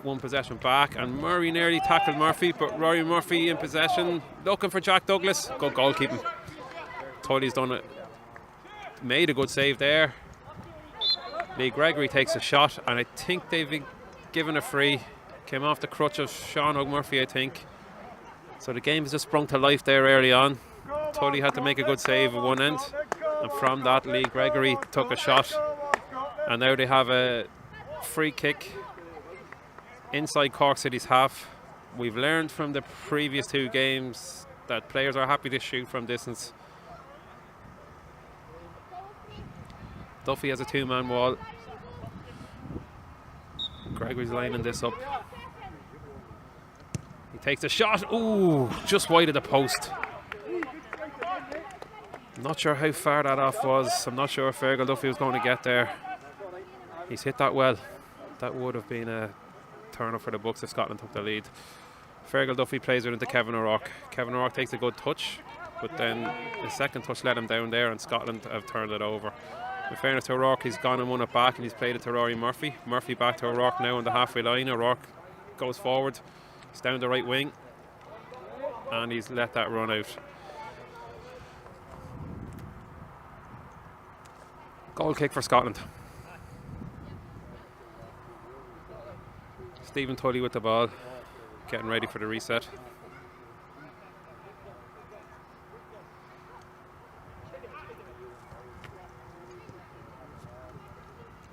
won possession back, and Murray nearly tackled Murphy, but Rory Murphy in possession, looking for Jack Douglas. Good goalkeeping. Tully's done it. Made a good save there. Lee Gregory takes a shot, and I think they've been given a free. Came off the crutch of Sean O'Murphy, I think. So the game has just sprung to life there early on. Tully had to make a good save at one end, and from that Lee Gregory took a shot, and now they have a free kick inside Cork City's half. We've learned from the previous 2 games that players are happy to shoot from distance. Duffy has a 2-man wall. Gregory's lining this up. He takes a shot. Ooh, just wide of the post. Not sure how far that off was. I'm not sure if Fergal Duffy was going to get there. He's hit that well. That would have been a turn up for the Bucks if Scotland took the lead. Fergal Duffy plays it into Kevin O'Rourke. Kevin O'Rourke takes a good touch, but then the second touch let him down there, and Scotland have turned it over. In fairness to O'Rourke, he's gone and won it back, and he's played it to Rory Murphy. Murphy back to O'Rourke now on the halfway line. O'Rourke goes forward. He's down the right wing, and he's let that run out. Goal kick for Scotland. Stephen Tully with the ball, getting ready for the reset.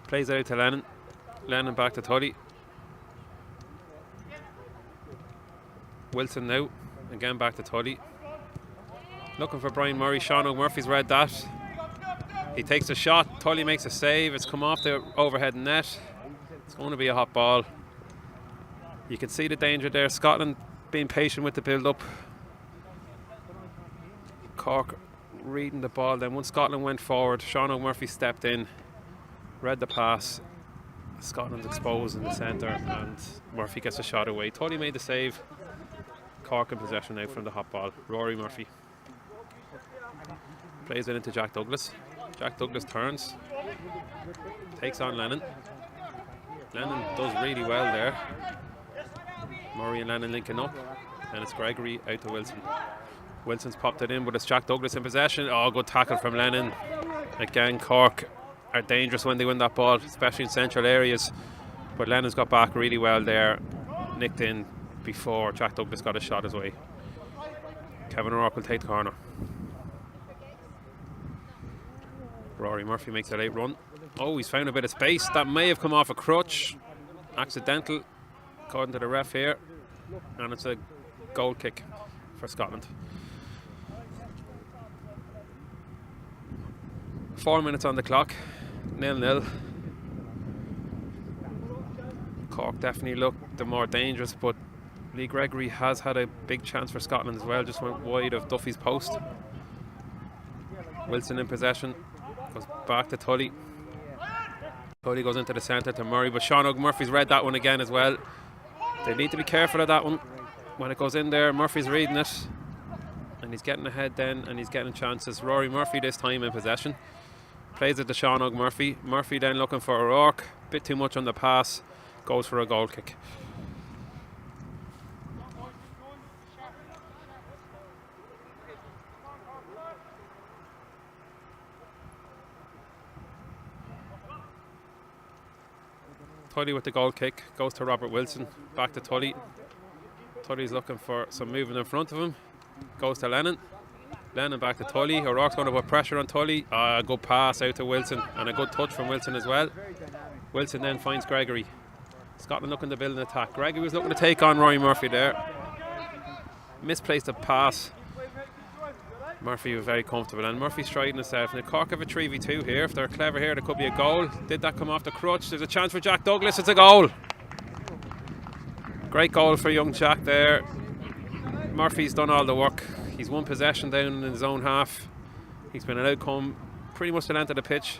Plays it out to Lennon. Lennon back to Tully. Wilson now, again back to Tully. Looking for Brian Murray. Sean O'Murphy's read that. He takes a shot. Tully makes a save. It's come off the overhead net. It's going to be a hot ball. You can see the danger there. Scotland being patient with the build-up. Cork reading the ball. Then once Scotland went forward, Sean O'Murphy stepped in, read the pass. Scotland's exposed in the centre, and Murphy gets a shot away. Tully made the save. Cork in possession now from the hot ball. Rory Murphy plays it into Jack Douglas. Jack Douglas turns, takes on Lennon. Lennon does really well there. Murray and Lennon linking up, and it's Gregory out to Wilson. Wilson's popped it in, but it's Jack Douglas in possession. Oh, good tackle from Lennon. Again, Cork are dangerous when they win that ball, especially in central areas. But Lennon's got back really well there, nicked in before Jack Douglas got a shot his way. Kevin O'Rourke will take the corner. Rory Murphy makes a late run. Oh, he's found a bit of space. That may have come off a crutch. Accidental, according to the ref here. And it's a goal kick for Scotland. 4 minutes on the clock, 0-0. Cork definitely looked the more dangerous, but Lee Gregory has had a big chance for Scotland as well, just went wide of Duffy's post. Wilson in possession, goes back to Tully. Tully goes into the centre to Murray, but Sean Murphy's read that one again as well. They need to be careful of that one. When it goes in there, Murphy's reading it, and he's getting ahead then, and he's getting chances. Rory Murphy this time in possession. Plays it to Sean Murphy. Murphy then looking for O'Rourke. Bit too much on the pass. Goes for a goal kick. Tully with the goal kick. Goes to Robert Wilson. Back to Tully. Tully's looking for some movement in front of him. Goes to Lennon. Lennon back to Tully. O'Rourke's going to put pressure on Tully. A good pass out to Wilson, and a good touch from Wilson as well. Wilson then finds Gregory. Scotland looking to build an attack. Gregory was looking to take on Rory Murphy there. Misplaced a pass. Murphy was very comfortable, and Murphy striding himself. Now Cork have a 3v2 here. If they're clever here, there could be a goal. Did that come off the crutch? There's a chance for Jack Douglas. It's a goal. Great goal for young Jack there. Murphy's done all the work. He's won possession down in his own half. He's been an outcome pretty much the length of the pitch.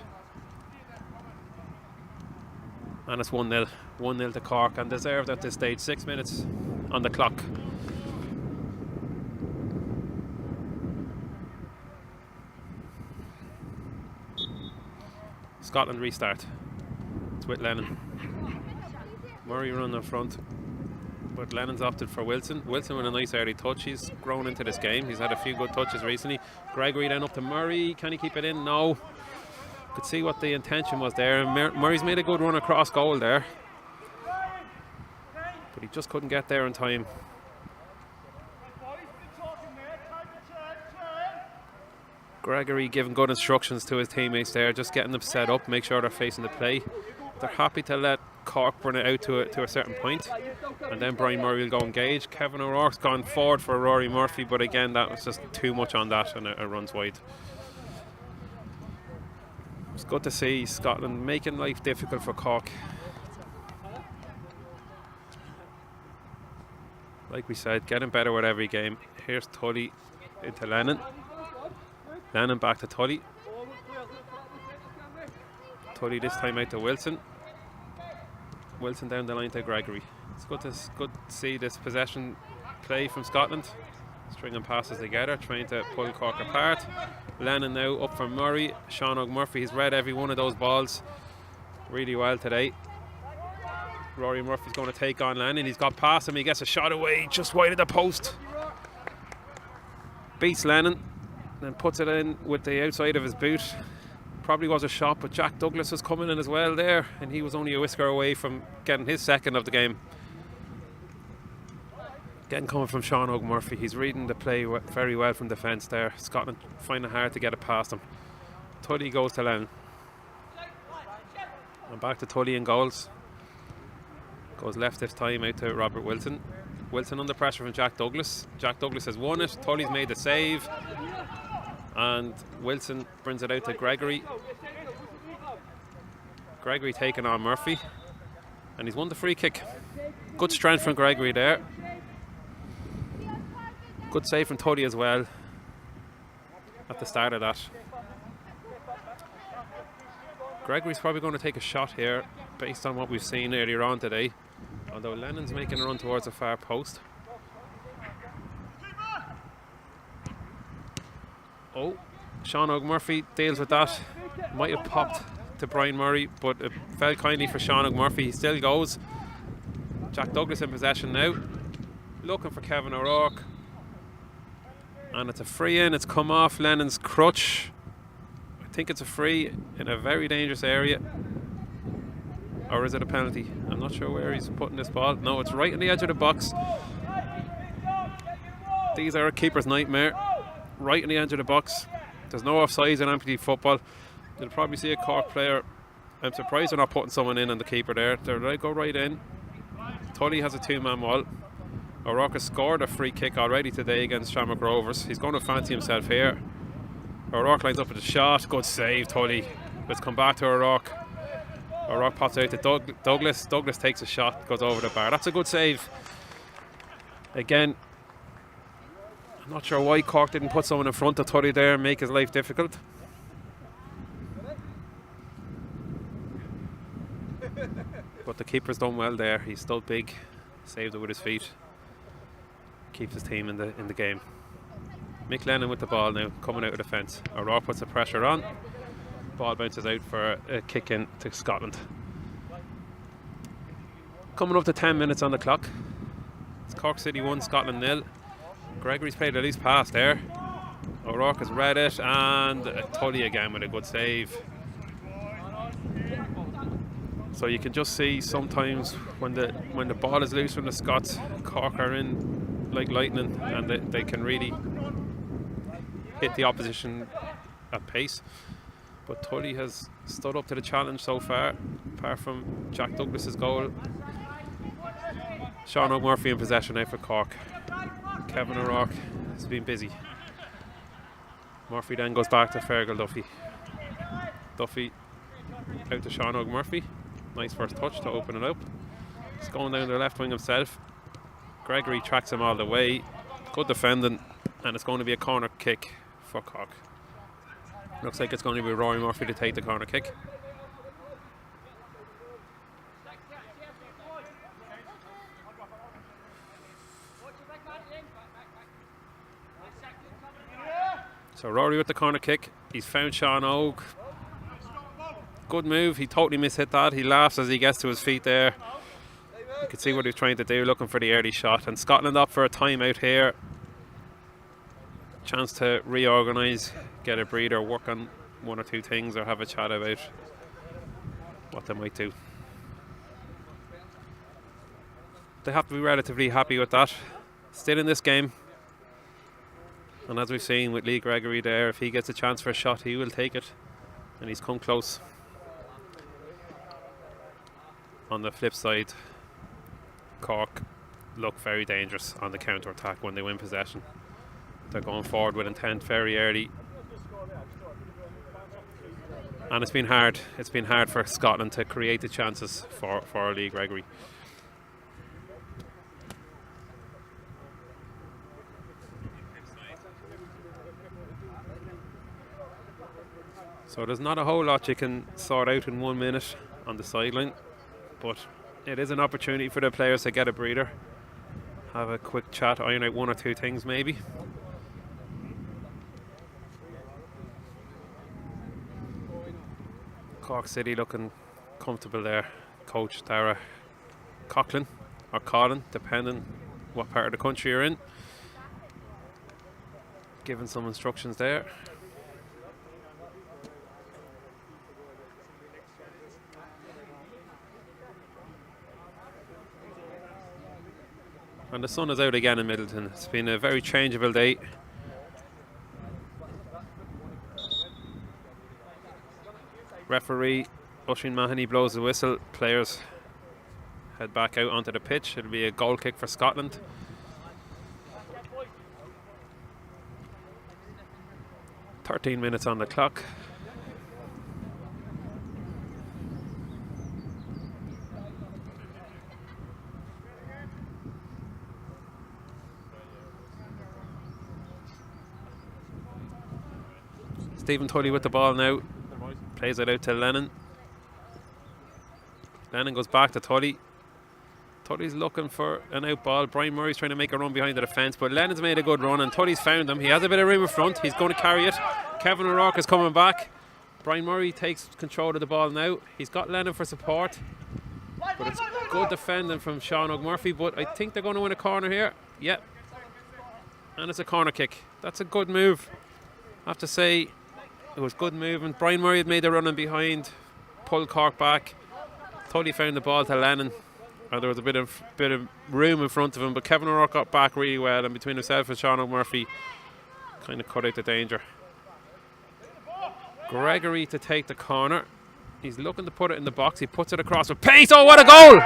And it's 1-0. 1-0 to Cork, and deserved at this stage. 6 minutes on the clock. Scotland restart. It's with Lennon. Murray running in front, but Lennon's opted for Wilson. Wilson with a nice early touch. He's grown into this game. He's had a few good touches recently. Gregory then up to Murray. Can he keep it in? No. Could see what the intention was there. Murray's made a good run across goal there, but he just couldn't get there in time. Gregory giving good instructions to his teammates there, just getting them set up, make sure they're facing the play. They're happy to let Cork run it out to a certain point, and then Brian Murray will go engage. Kevin O'Rourke's gone forward for Rory Murphy, but again that was just too much on that, and it runs wide. It's good to see Scotland making life difficult for Cork. Like we said, getting better with every game. Here's Tully into Lennon. Lennon back to Tully. Tully this time out to Wilson. Wilson down the line to Gregory. It's good to see this possession play from Scotland. Stringing passes together, trying to pull Cork apart. Lennon now up for Murray. Sean Murphy has read every one of those balls really well today. Rory Murphy's going to take on Lennon. He's got past him. He gets a shot away just wide of the post. Beats Lennon, then puts it in with the outside of his boot. Probably was a shot, but Jack Douglas was coming in as well there, and he was only a whisker away from getting his second of the game. Again coming from Sean Murphy. He's reading the play very well from defence there. Scotland find it hard to get it past him. Tully goes to Lennon. And back to Tully in goals. Goes left this time out to Robert Wilson. Wilson under pressure from Jack Douglas. Jack Douglas has won it. Tully's made the save. And Wilson brings it out to Gregory. Gregory taking on Murphy. And he's won the free kick. Good strength from Gregory there. Good save from Tully as well at the start of that. Gregory's probably going to take a shot here based on what we've seen earlier on today. Although Lennon's making a run towards the far post. Oh, Sean Murphy deals with that. Might have popped to Brian Murray, but it fell kindly for Sean Murphy. He still goes. Jack Douglas in possession now. Looking for Kevin O'Rourke. And it's a free in. It's come off Lennon's crutch. I think it's a free in a very dangerous area. Or is it a penalty? I'm not sure where he's putting this ball. No, it's right on the edge of the box. These are a keeper's nightmare. Right on the edge of the box. There's no offsides in Amputee football. You'll probably see a Cork player. I'm surprised they're not putting someone in on the keeper there. They'll go right in. Tully has a two-man wall. O'Rourke has scored a free kick already today against Shamrock Rovers. He's going to fancy himself here. O'Rourke lines up with a shot. Good save, Tully. Let's come back to O'Rourke. O'Rourke pops out to Douglas. Douglas takes a shot, goes over the bar. That's a good save. Again, I'm not sure why Cork didn't put someone in front of Tully there and make his life difficult. But the keeper's done well there. He stood big, saved it with his feet. Keeps his team in the game. Mick Lennon with the ball now, coming out of the fence. O'Rourke puts the pressure on. Ball bounces out for a kick in to Scotland. Coming up to 10 minutes on the clock. It's Cork City 1, Scotland 0. Gregory's played a loose pass there. O'Rourke has read it, and Tully again with a good save. So you can just see sometimes when the ball is loose from the Scots, Cork are in like lightning, and they can really hit the opposition at pace. But Tully has stood up to the challenge so far, apart from Jack Douglas's goal. Sean O'Murphy in possession now for Cork. Kevin O'Rourke has been busy. Murphy then goes back to Fergal Duffy. Duffy out to Sean O'Murphy. Nice first touch to open it up. He's going down the left wing himself. Gregory tracks him all the way. Good defending, and it's going to be a corner kick for Cork. Looks like it's going to be Rory Murphy to take the corner kick. So Rory with the corner kick. He's found Sean Oak. Good move. He totally mishit that. He laughs as he gets to his feet there. You can see what he's trying to do, looking for the early shot. And Scotland up for a timeout here. Chance to reorganise, get a breather, work on one or two things, or have a chat about what they might do. They have to be relatively happy with that. Still in this game. And as we've seen with Lee Gregory there, if he gets a chance for a shot, he will take it. And he's come close. On the flip side, Cork look very dangerous on the counter-attack when they win possession. They're going forward with intent very early. And it's been hard. It's been hard for Scotland to create the chances for Lee Gregory. So there's not a whole lot you can sort out in 1 minute on the sideline, but it is an opportunity for the players to get a breather, have a quick chat, iron out one or two things maybe. Cork City looking comfortable there. Coach Dara Coughlin, or Colin, depending what part of the country you're in, giving some instructions there. And the sun is out again in Middleton. It's been a very changeable day. Referee Oisin Mahoney blows the whistle. Players head back out onto the pitch. It'll be a goal kick for Scotland. "13 minutes on the clock. Stephen Tully with the ball now. Plays it out to Lennon. Lennon goes back to Tully. Tully's looking for an out ball. Brian Murray's trying to make a run behind the defence, but Lennon's made a good run and Tully's found him. He has a bit of room in front. He's going to carry it. Kevin O'Rourke is coming back. Brian Murray takes control of the ball now. He's got Lennon for support. But it's good defending from Sean O'Murphy, but I think they're going to win a corner here. Yep. And it's a corner kick. That's a good move. I have to say, it was good movement. Brian Murray had made the running behind, pulled Cork back. Tully found the ball to Lennon. There was a bit of room in front of him, but Kevin O'Rourke got back really well, and between himself and Sean O'Murphy, kind of cut out the danger. Gregory to take the corner. He's looking to put it in the box. He puts it across with pace. Oh, what a goal!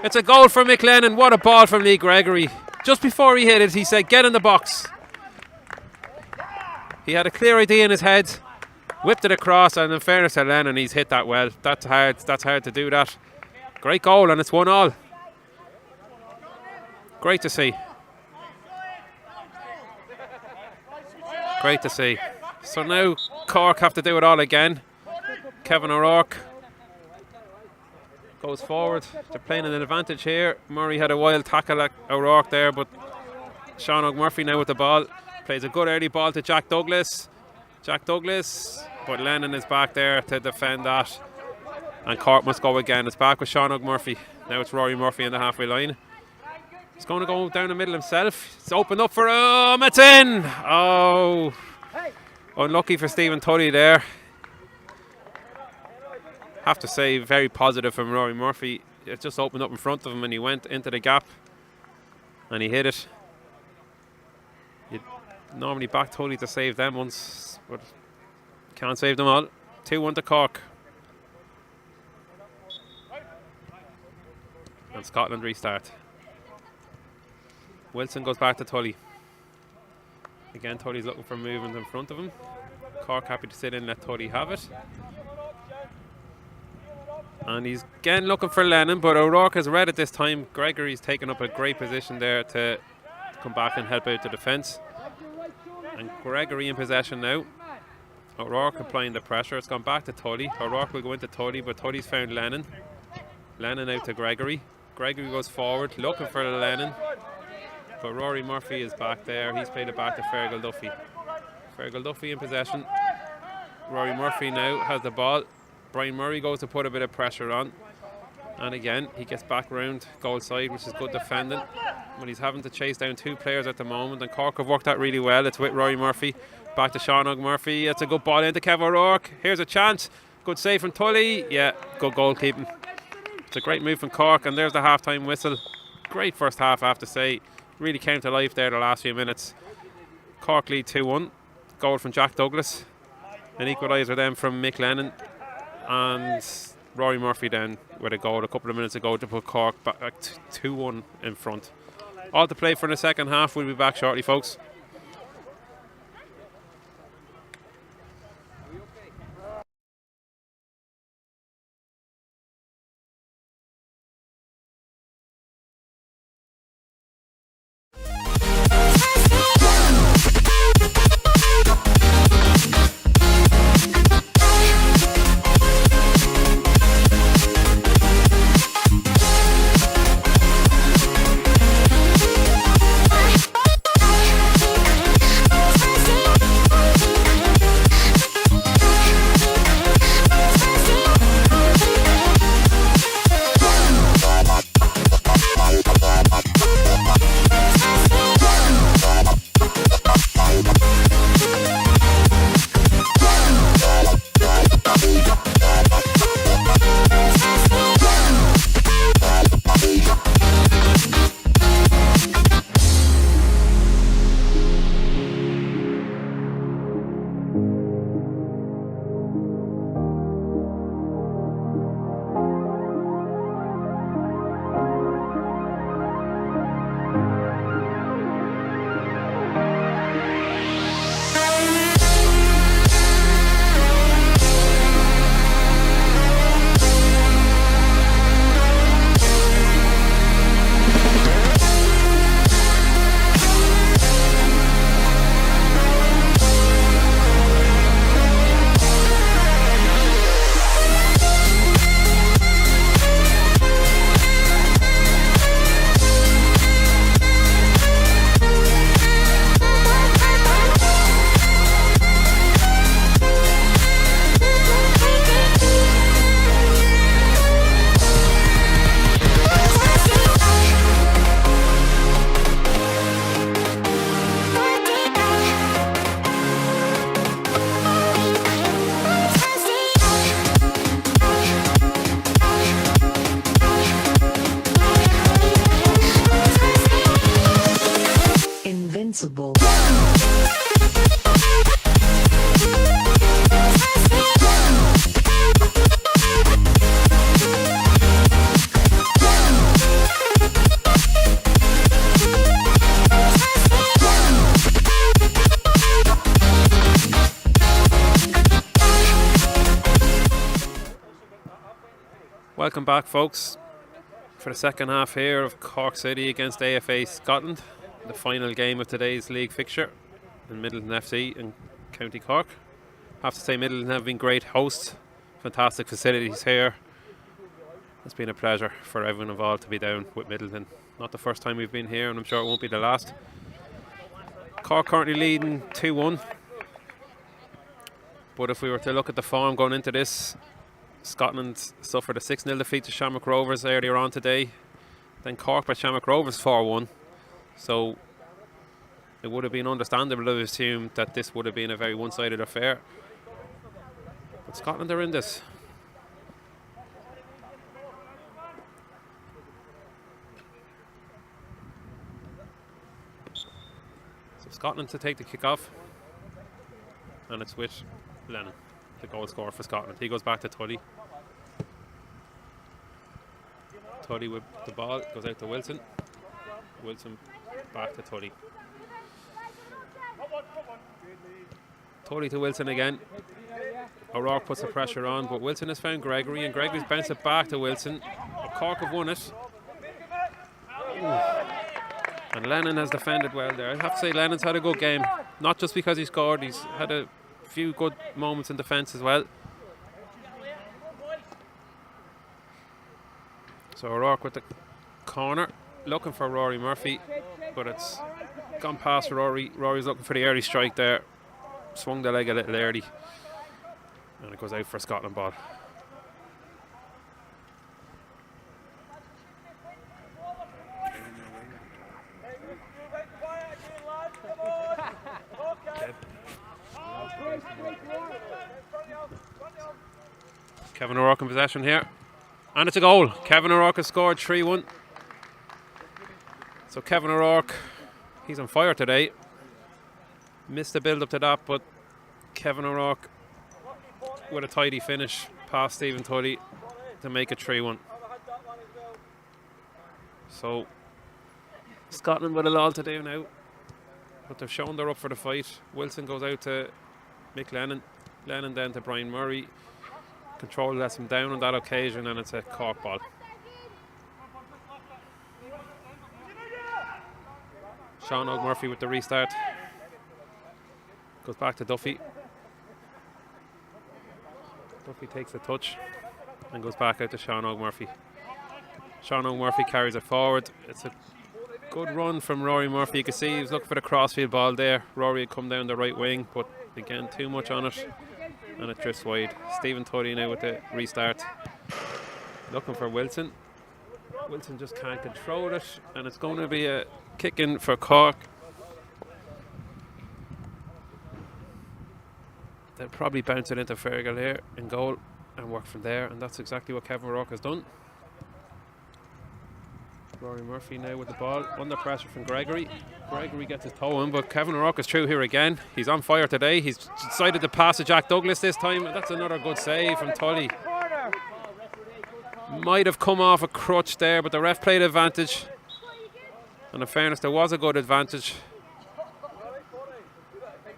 It's a goal for Mick Lennon. What a ball from Lee Gregory. Just before he hit it, he said, "Get in the box." He had a clear idea in his head, whipped it across, and in fairness to Lennon, he's hit that well. That's hard to do that. Great goal, and it's 1-1. Great to see. Great to see. So now Cork have to do it all again. Kevin O'Rourke goes forward. They're playing an advantage here. Murray had a wild tackle at O'Rourke there, but Sean O'Murphy now with the ball. Plays a good early ball to Jack Douglas. But Lennon is back there to defend that. And Cork must go again. It's back with Sean O'Murphy. Now it's Rory Murphy in the halfway line. He's going to go down the middle himself. It's opened up for him. It's in. Oh, unlucky for Stephen Tully there. Have to say, very positive from Rory Murphy. It just opened up in front of him and he went into the gap and he hit it. You'd normally back Tully to save them once, but can't save them all. 2-1 to Cork. And Scotland restart. Wilson goes back to Tully. Again, Tully's looking for movement in front of him. Cork happy to sit in and let Tully have it. And he's again looking for Lennon, but O'Rourke has read it this time. Gregory's taken up a great position there to come back and help out the defence. And Gregory in possession now. O'Rourke applying the pressure. It's gone back to Tully. O'Rourke will go into Tully, but Tully's found Lennon. Lennon out to Gregory. Gregory goes forward, looking for Lennon. But Rory Murphy is back there. He's played it back to Fergal Duffy. Fergal Duffy in possession. Rory Murphy now has the ball. Brian Murray goes to put a bit of pressure on. And again, he gets back round goal side, which is good defending. But he's having to chase down two players at the moment. And Cork have worked that really well. It's with Rory Murphy. Back to Sean O'Murphy. It's a good ball into Kev O'Rourke. Here's a chance. Good save from Tully. Yeah, good goalkeeping. It's a great move from Cork. And there's the half-time whistle. Great first half, I have to say. Really came to life there the last few minutes. Cork lead 2-1. Goal from Jack Douglas. An equaliser then from Mick Lennon. And Rory Murphy then with a goal a couple of minutes ago to put Cork back 2-1 in front. All to play for in the second half. We'll be back shortly, folks. Invincible. Welcome back, folks, for the second half here of Cork City against AFA Scotland, the final game of today's league fixture in Middleton FC in County Cork. I have to say Middleton have been great hosts, fantastic facilities here. It's been a pleasure for everyone involved to be down with Middleton. Not the first time we've been here, and I'm sure it won't be the last. Cork currently leading 2-1. But if we were to look at the form going into this, Scotland suffered a 6-0 defeat to Shamrock Rovers earlier on today. Then Cork by Shamrock Rovers 4-1. So it would have been understandable to assume that this would have been a very one-sided affair. But Scotland are in this. So Scotland to take the kick-off. And it's with Lennon, the goal scorer for Scotland. He goes back to Tully. Tully with the ball, goes out to Wilson. Wilson back to Tully. Tully to Wilson again. O'Rourke puts the pressure on, but Wilson has found Gregory, and Gregory's bounced it back to Wilson. Cork have won it. Ooh. And Lennon has defended well there. I have to say Lennon's had a good game. Not just because he scored, he's had a few good moments in defence as well. So O'Rourke with the corner, looking for Rory Murphy, but it's gone past Rory. Rory's looking for the early strike there. Swung the leg a little early, and it goes out for a Scotland ball. Kevin O'Rourke in possession here. And it's a goal. Kevin O'Rourke has scored 3-1. So Kevin O'Rourke, he's on fire today. Missed the build up to that, but Kevin O'Rourke with a tidy finish past Stephen Tully to make it 3-1. So Scotland with a lot to do now, but they've shown they're up for the fight. Wilson goes out to Mick Lennon. Lennon then to Brian Murray. Control lets him down on that occasion, and it's a Cork ball. Sean Murphy with the restart. Goes back to Duffy. Duffy takes the touch and goes back out to Sean Murphy. Sean Murphy carries it forward. It's a good run from Rory Murphy. You can see he was looking for the crossfield ball there. Rory had come down the right wing, but again, too much on it, and it drifts wide. Stephen Tully now with the restart. Looking for Wilson. Wilson just can't control it, and it's going to be a kick in for Cork. They'll probably bounce it into Fergal here in goal and work from there, and that's exactly what Kevin O'Rourke has done. Rory Murphy now with the ball, under pressure from Gregory. Gregory gets his toe in, but Kevin O'Rourke is through here again. He's on fire today. He's decided to pass to Jack Douglas this time, and that's another good save from Tully. Might have come off a crutch there, but the ref played advantage. And in fairness, there was a good advantage.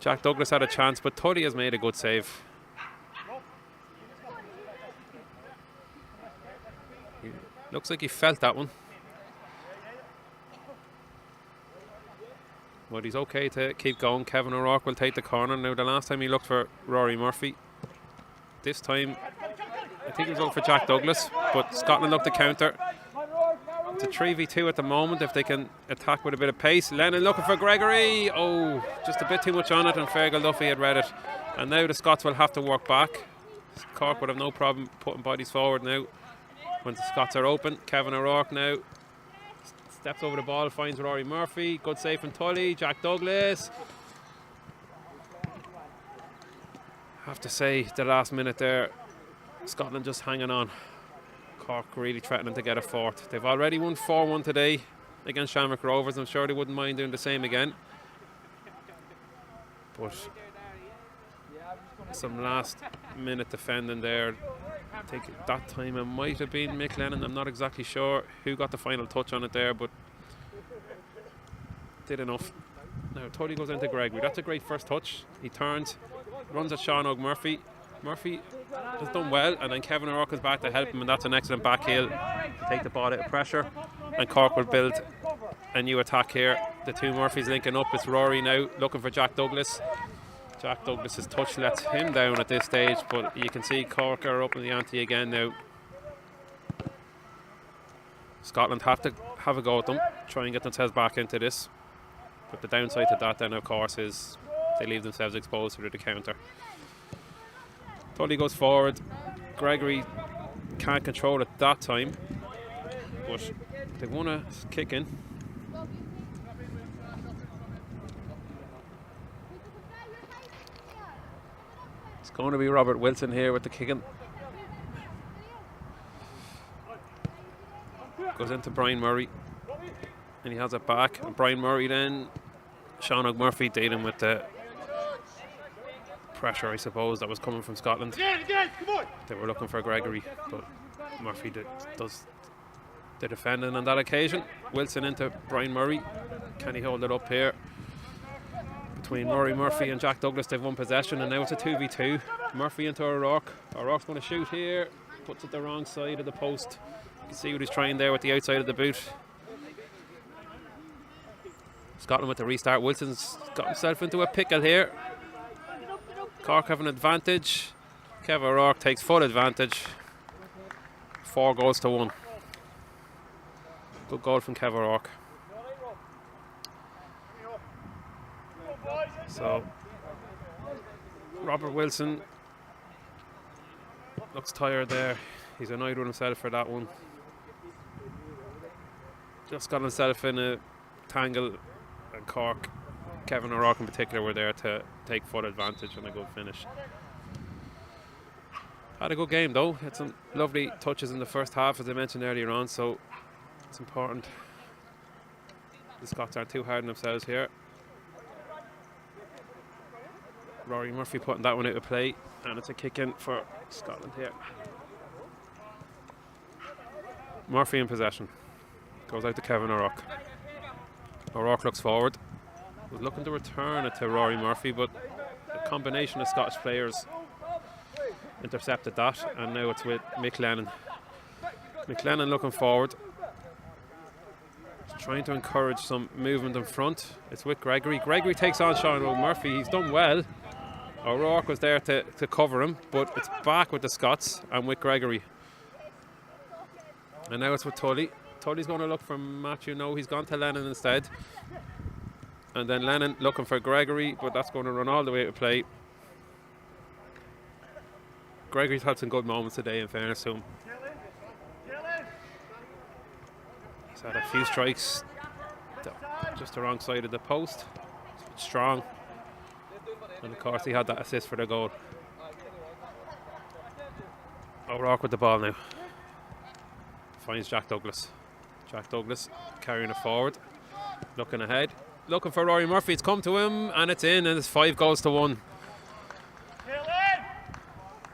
Jack Douglas had a chance, but Tully has made a good save. Looks like he felt that one. But he's okay to keep going. Kevin O'Rourke will take the corner. Now, the last time he looked for Rory Murphy. This time, I think he was looking for Jack Douglas, but Scotland looked to counter. It's a 3v2 at the moment if they can attack with a bit of pace. Lennon looking for Gregory. Oh, just a bit too much on it, and Fergal Duffy had read it. And now the Scots will have to work back. Cork would have no problem putting bodies forward now when the Scots are open. Kevin O'Rourke now steps over the ball, finds Rory Murphy. Good save from Tully. Jack Douglas. Have to say, the last minute there, Scotland just hanging on. Cork really threatening to get a fourth. They've already won 4-1 today against Shamrock Rovers. I'm sure they wouldn't mind doing the same again. But some last minute defending there. I think that time it might have been Mick Lennon. I'm not exactly sure who got the final touch on it there, but did enough. Now Tully goes into Gregory. That's a great first touch. He turns, runs at Sean Murphy. Murphy has done well, and then Kevin O'Rourke is back to help him, and that's an excellent back heel to take the ball out of pressure. And Cork will build a new attack here. The two Murphys linking up. It's Rory now looking for Jack Douglas. Jack Douglas's touch lets him down at this stage, but you can see Cork are up in the ante again now. Scotland have to have a go at them, try and get themselves back into this. But the downside to that then, of course, is they leave themselves exposed to the counter. Tully goes forward. Gregory can't control it that time, but they want to kick in. It's going to be Robert Wilson here with the kicking. Goes into Brian Murray, and he has it back. And Brian Murray then, Sean O'Murphy dealing with the pressure, I suppose, that was coming from Scotland. They were looking for Gregory, but Murphy does the defending on that occasion. Wilson into Brian Murray. Can he hold it up here? Between Murray, Murphy and Jack Douglas, they've won possession, and now it's a 2v2. Murphy into O'Rourke. O'Rourke's going to shoot here, puts it the wrong side of the post. You can see what he's trying there with the outside of the boot. Scotland with the restart. Wilson's got himself into a pickle here. Cork have an advantage. Kev O'Rourke takes full advantage. 4 goals to 1. Good goal from Kev O'Rourke. So Robert Wilson looks tired there. He's annoyed with himself for that one. Just got himself in a tangle, and Cork, Kevin O'Rourke in particular, were there to take full advantage and a good finish. Had a good game though. Had some lovely touches in the first half, as I mentioned earlier on, so it's important the Scots aren't too hard on themselves here. Rory Murphy putting that one out of play, and it's a kick in for Scotland here. Murphy in possession. Goes out to Kevin O'Rourke. O'Rourke looks forward. Was looking to return it to Rory Murphy, but a combination of Scottish players intercepted that, and now it's with Mick Lennon. Mick Lennon looking forward. He's trying to encourage some movement in front. It's with Gregory. Gregory takes on Sean O'Murphy. He's done well. O'Rourke was there to cover him, but it's back with the Scots and with Gregory. And now it's with Tully. Tully's going to look for Matthew. No, he's gone to Lennon instead. And then Lennon looking for Gregory, but that's going to run all the way to play. Gregory's had some good moments today, in fairness to him. He's had a few strikes just the wrong side of the post. He's strong. And of course he had that assist for the goal. O'Rourke with the ball now. Finds Jack Douglas. Jack Douglas carrying it forward. Looking ahead. Looking for Rory Murphy. It's come to him and it's in, and it's 5 goals to 1.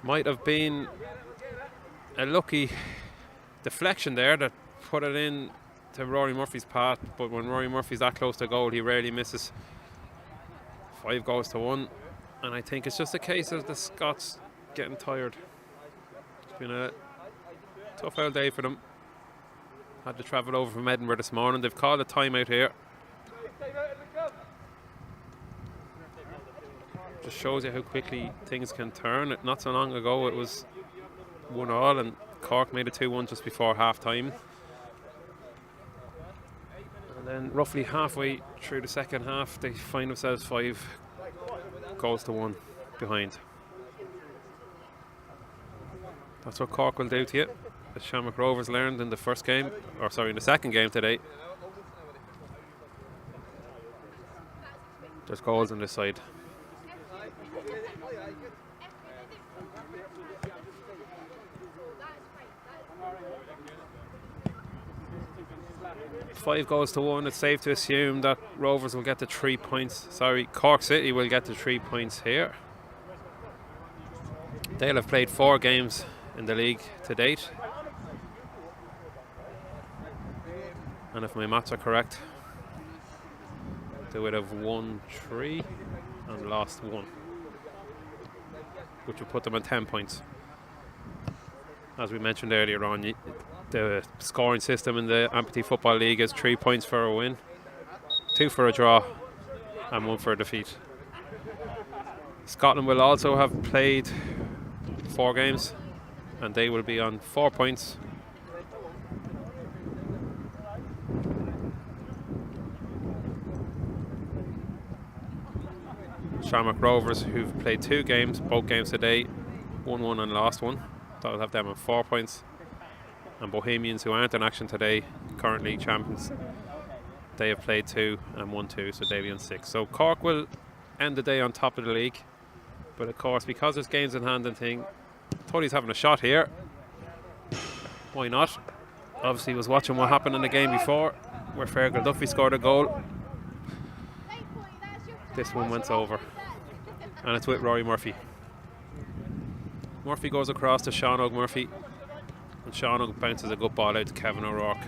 Might have been a lucky deflection there that put it in to Rory Murphy's path, but when Rory Murphy's that close to goal, he rarely misses. 5 goals to 1, and I think it's just a case of the Scots getting tired. It's been a tough old day for them. Had to travel over from Edinburgh this morning. They've called a timeout here. Just shows you how quickly things can turn. Not so long ago it was 1-1 and Cork made it 2-1 just before half time. And then roughly halfway through the second half they find themselves 5 goals to 1 behind. That's what Cork will do to you, as Shamrock Rovers learned in the first game, or sorry, in the second game today. There's goals on this side. Five goals to 1. It's safe to assume that Rovers will get the 3 points. Sorry, Cork City will get the 3 points here. They'll have played 4 games in the league to date. And if my maths are correct, they would have won 3 and lost 1. which will put them on 10 points. As we mentioned earlier on, the scoring system in the Amputee Football League is 3 points for a win, 2 for a draw, and 1 for a defeat. Scotland will also have played 4 games, and they will be on 4 points. Shamrock Rovers, who've played 2 games, both games today, won 1 and lost 1. That'll have them on 4 points. And Bohemians, who aren't in action today, currently champions, they have played 2 and won 2, so they'll be on 6. So Cork will end the day on top of the league. But of course, because there's games in hand and thing, Tully's having a shot here. Why not? Obviously was watching what happened in the game before, where Fergal Duffy scored a goal. This one went over, and it's with Rory Murphy. Murphy goes across to Sean Murphy, and Sean bounces a good ball out to Kevin O'Rourke.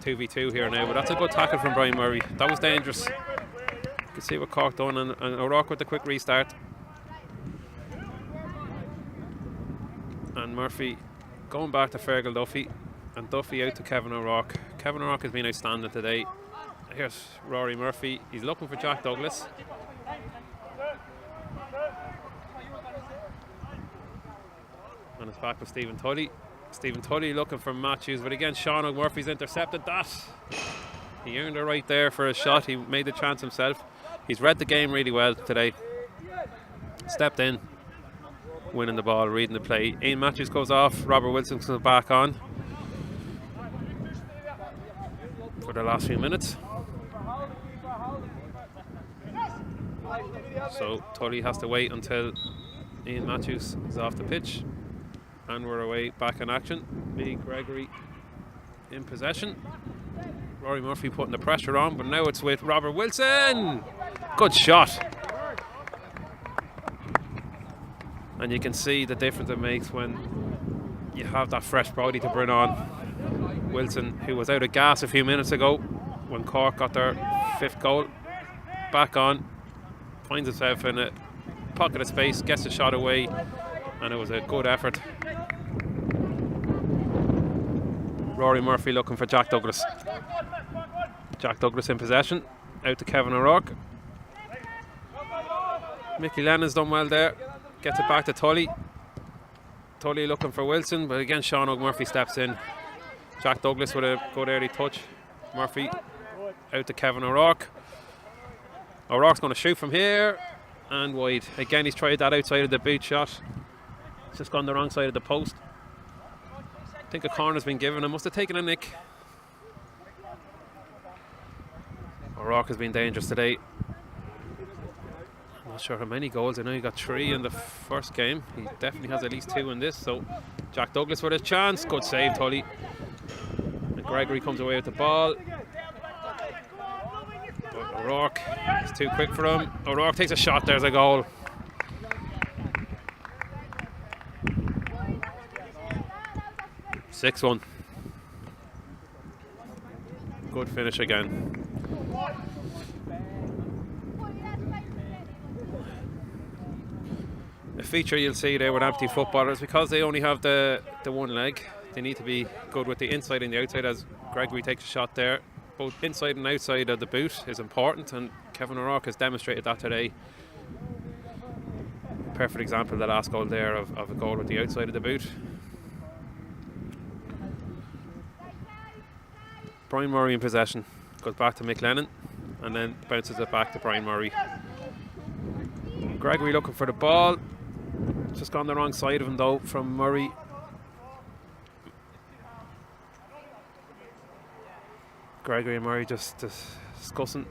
2v2 here now, but that's a good tackle from Brian Murray. That was dangerous. You can see what Cork done, and O'Rourke with the quick restart. And Murphy going back to Fergal Duffy, and Duffy out to Kevin O'Rourke. Kevin O'Rourke has been outstanding today. Here's Rory Murphy. He's looking for Jack Douglas. And it's back with Stephen Tully. Stephen Tully looking for Matthews, but again Sean Murphy's intercepted that. He earned it right there for a shot. He made the chance himself. He's read the game really well today. Stepped in, winning the ball, reading the play. Ian Matthews goes off. Robert Wilson comes back on for the last few minutes. So Tully has to wait until Ian Matthews is off the pitch, and we're away back in action. Lee Gregory in possession. Rory Murphy putting the pressure on, but now it's with Robert Wilson. Good shot. And you can see the difference it makes when you have that fresh body to bring on. Wilson, who was out of gas a few minutes ago when Cork got their 5th goal, back on, finds himself in a pocket of space, gets the shot away, and it was a good effort. Rory Murphy looking for Jack Douglas. Jack Douglas in possession, out to Kevin O'Rourke. Mickey Lennon's done well there, gets it back to Tully. Tully looking for Wilson, but again Sean Murphy steps in. Jack Douglas with a good early touch. Murphy out to Kevin O'Rourke. O'Rourke's going to shoot from here and wide. Again, he's tried that outside of the boot shot. It's just gone the wrong side of the post. I think a corner's been given. It must have taken a nick. O'Rourke has been dangerous today. I'm not sure how many goals. I know he got 3 in the first game. He definitely has at least 2 in this. So Jack Douglas with a chance. Good save, Tully. And Gregory comes away with the ball. But O'Rourke is too quick for him. O'Rourke takes a shot. There's a goal. (6-1). Good finish again. A feature you'll see there with Amputee footballers, because they only have the one leg, they need to be good with the inside and the outside, as Gregory takes a shot there. Both inside and outside of the boot is important, and Kevin O'Rourke has demonstrated that today. Perfect example of the last goal there of a goal with the outside of the boot. Brian Murray in possession, goes back to Mick Lennon and then bounces it back to Brian Murray. Gregory looking for the ball, just gone the wrong side of him though from Murray. Gregory and Murray just discussing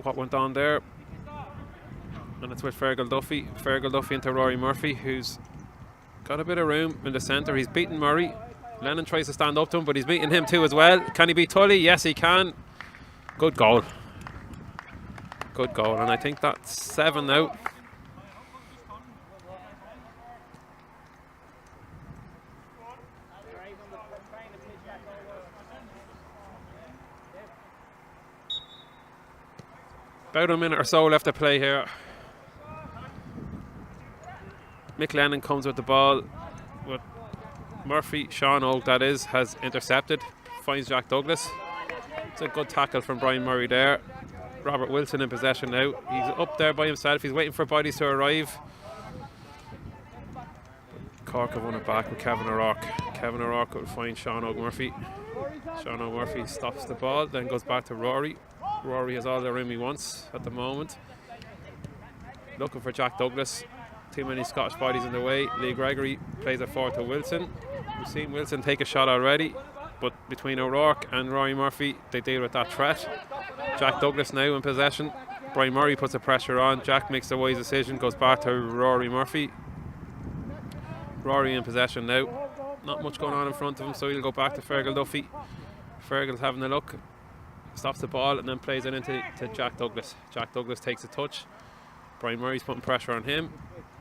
what went on there, and it's with Fergal Duffy. Fergal Duffy into Rory Murphy, who's got a bit of room in the centre. He's beaten Murray. Lennon tries to stand up to him, but he's beating him too as well. Can he beat Tully? Yes, he can. Good goal. Good goal, and I think that's 7 now. About a minute or so left to play here. Mick Lennon comes with the ball, but Murphy, Sean Oak that is, has intercepted, finds Jack Douglas. It's a good tackle from Brian Murray there. Robert Wilson in possession now. He's up there by himself, he's waiting for bodies to arrive. Cork have won it back with Kevin O'Rourke. Kevin O'Rourke will find Sean O'Murphy. Sean O'Murphy stops the ball, then goes back to Rory. Rory has all the room he wants at the moment. Looking for Jack Douglas. Too many Scottish bodies in the way. Lee Gregory plays it forward to Wilson. We've seen Wilson take a shot already, but between O'Rourke and Rory Murphy, they deal with that threat. Jack Douglas now in possession. Brian Murray puts the pressure on. Jack makes the wise decision, goes back to Rory Murphy. Rory in possession now. Not much going on in front of him, so he'll go back to Fergal Duffy. Fergal's having a look. Stops the ball and then plays it into Jack Douglas. Jack Douglas takes a touch. Brian Murray's putting pressure on him.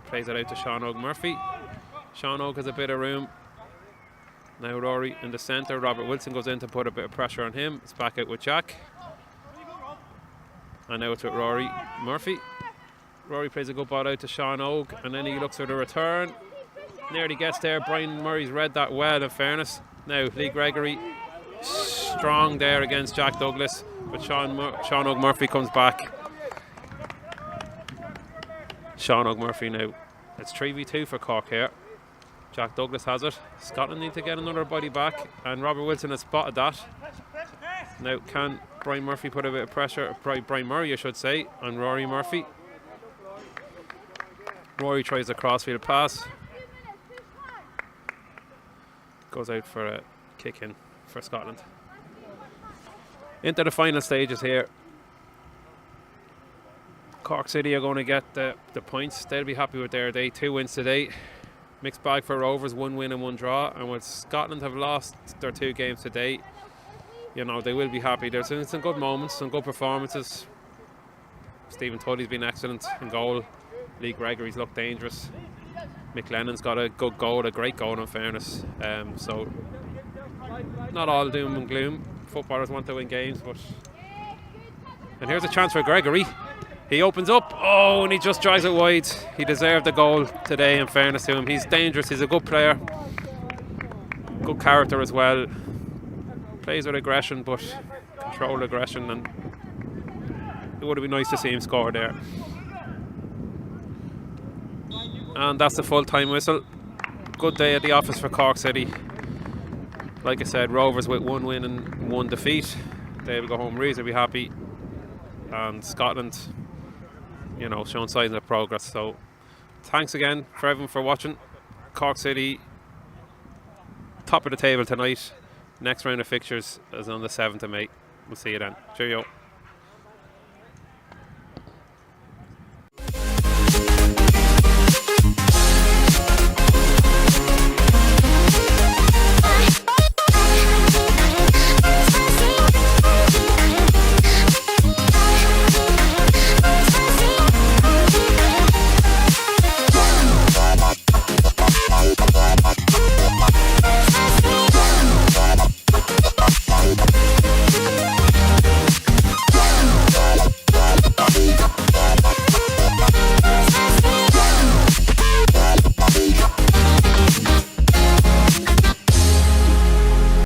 Plays it out to Sean Oak Murphy. Sean Oak has a bit of room. Now Rory in the centre. Robert Wilson goes in to put a bit of pressure on him. It's back out with Jack. And now it's with Rory Murphy. Rory plays a good ball out to Sean Oak, and then he looks for the return. Nearly gets there. Brian Murray's read that well, in fairness. Now Lee Gregory strong there against Jack Douglas, but Sean Oak Murphy comes back. Sean Oak Murphy now. It's 3v2 for Cork here. Jack Douglas has it. Scotland need to get another body back, and Robert Wilson has spotted that. Now can Brian Murphy put a bit of pressure, Brian Murray I should say, on Rory Murphy. Rory tries a crossfield pass. Goes out for a kick in for Scotland. Into the final stages here. Cork City are going to get the points. They'll be happy with their day. 2 wins today. Mixed bag for Rovers, 1 win and 1 draw. And with Scotland have lost their 2 games today, you know, they will be happy. There's some good moments, some good performances. Stephen Tully's been excellent in goal. Lee Gregory's looked dangerous. Mick Lennon's got a good goal, a great goal in fairness. So not all doom and gloom. Footballers want to win games, but... And here's a chance for Gregory. He opens up, oh, and he just drives it wide. He deserved the goal today, in fairness to him. He's dangerous, he's a good player. Good character as well. Plays with aggression, but controlled aggression, and it would have been nice to see him score there. And that's the full-time whistle. Good day at the office for Cork City. Like I said, Rovers with 1 win and 1 defeat. They will go home reasonably happy. And Scotland, you know, showing signs of progress. So thanks again for everyone for watching. Cork City, top of the table tonight. Next round of fixtures is on the 7th of May. We'll see you then. Cheerio.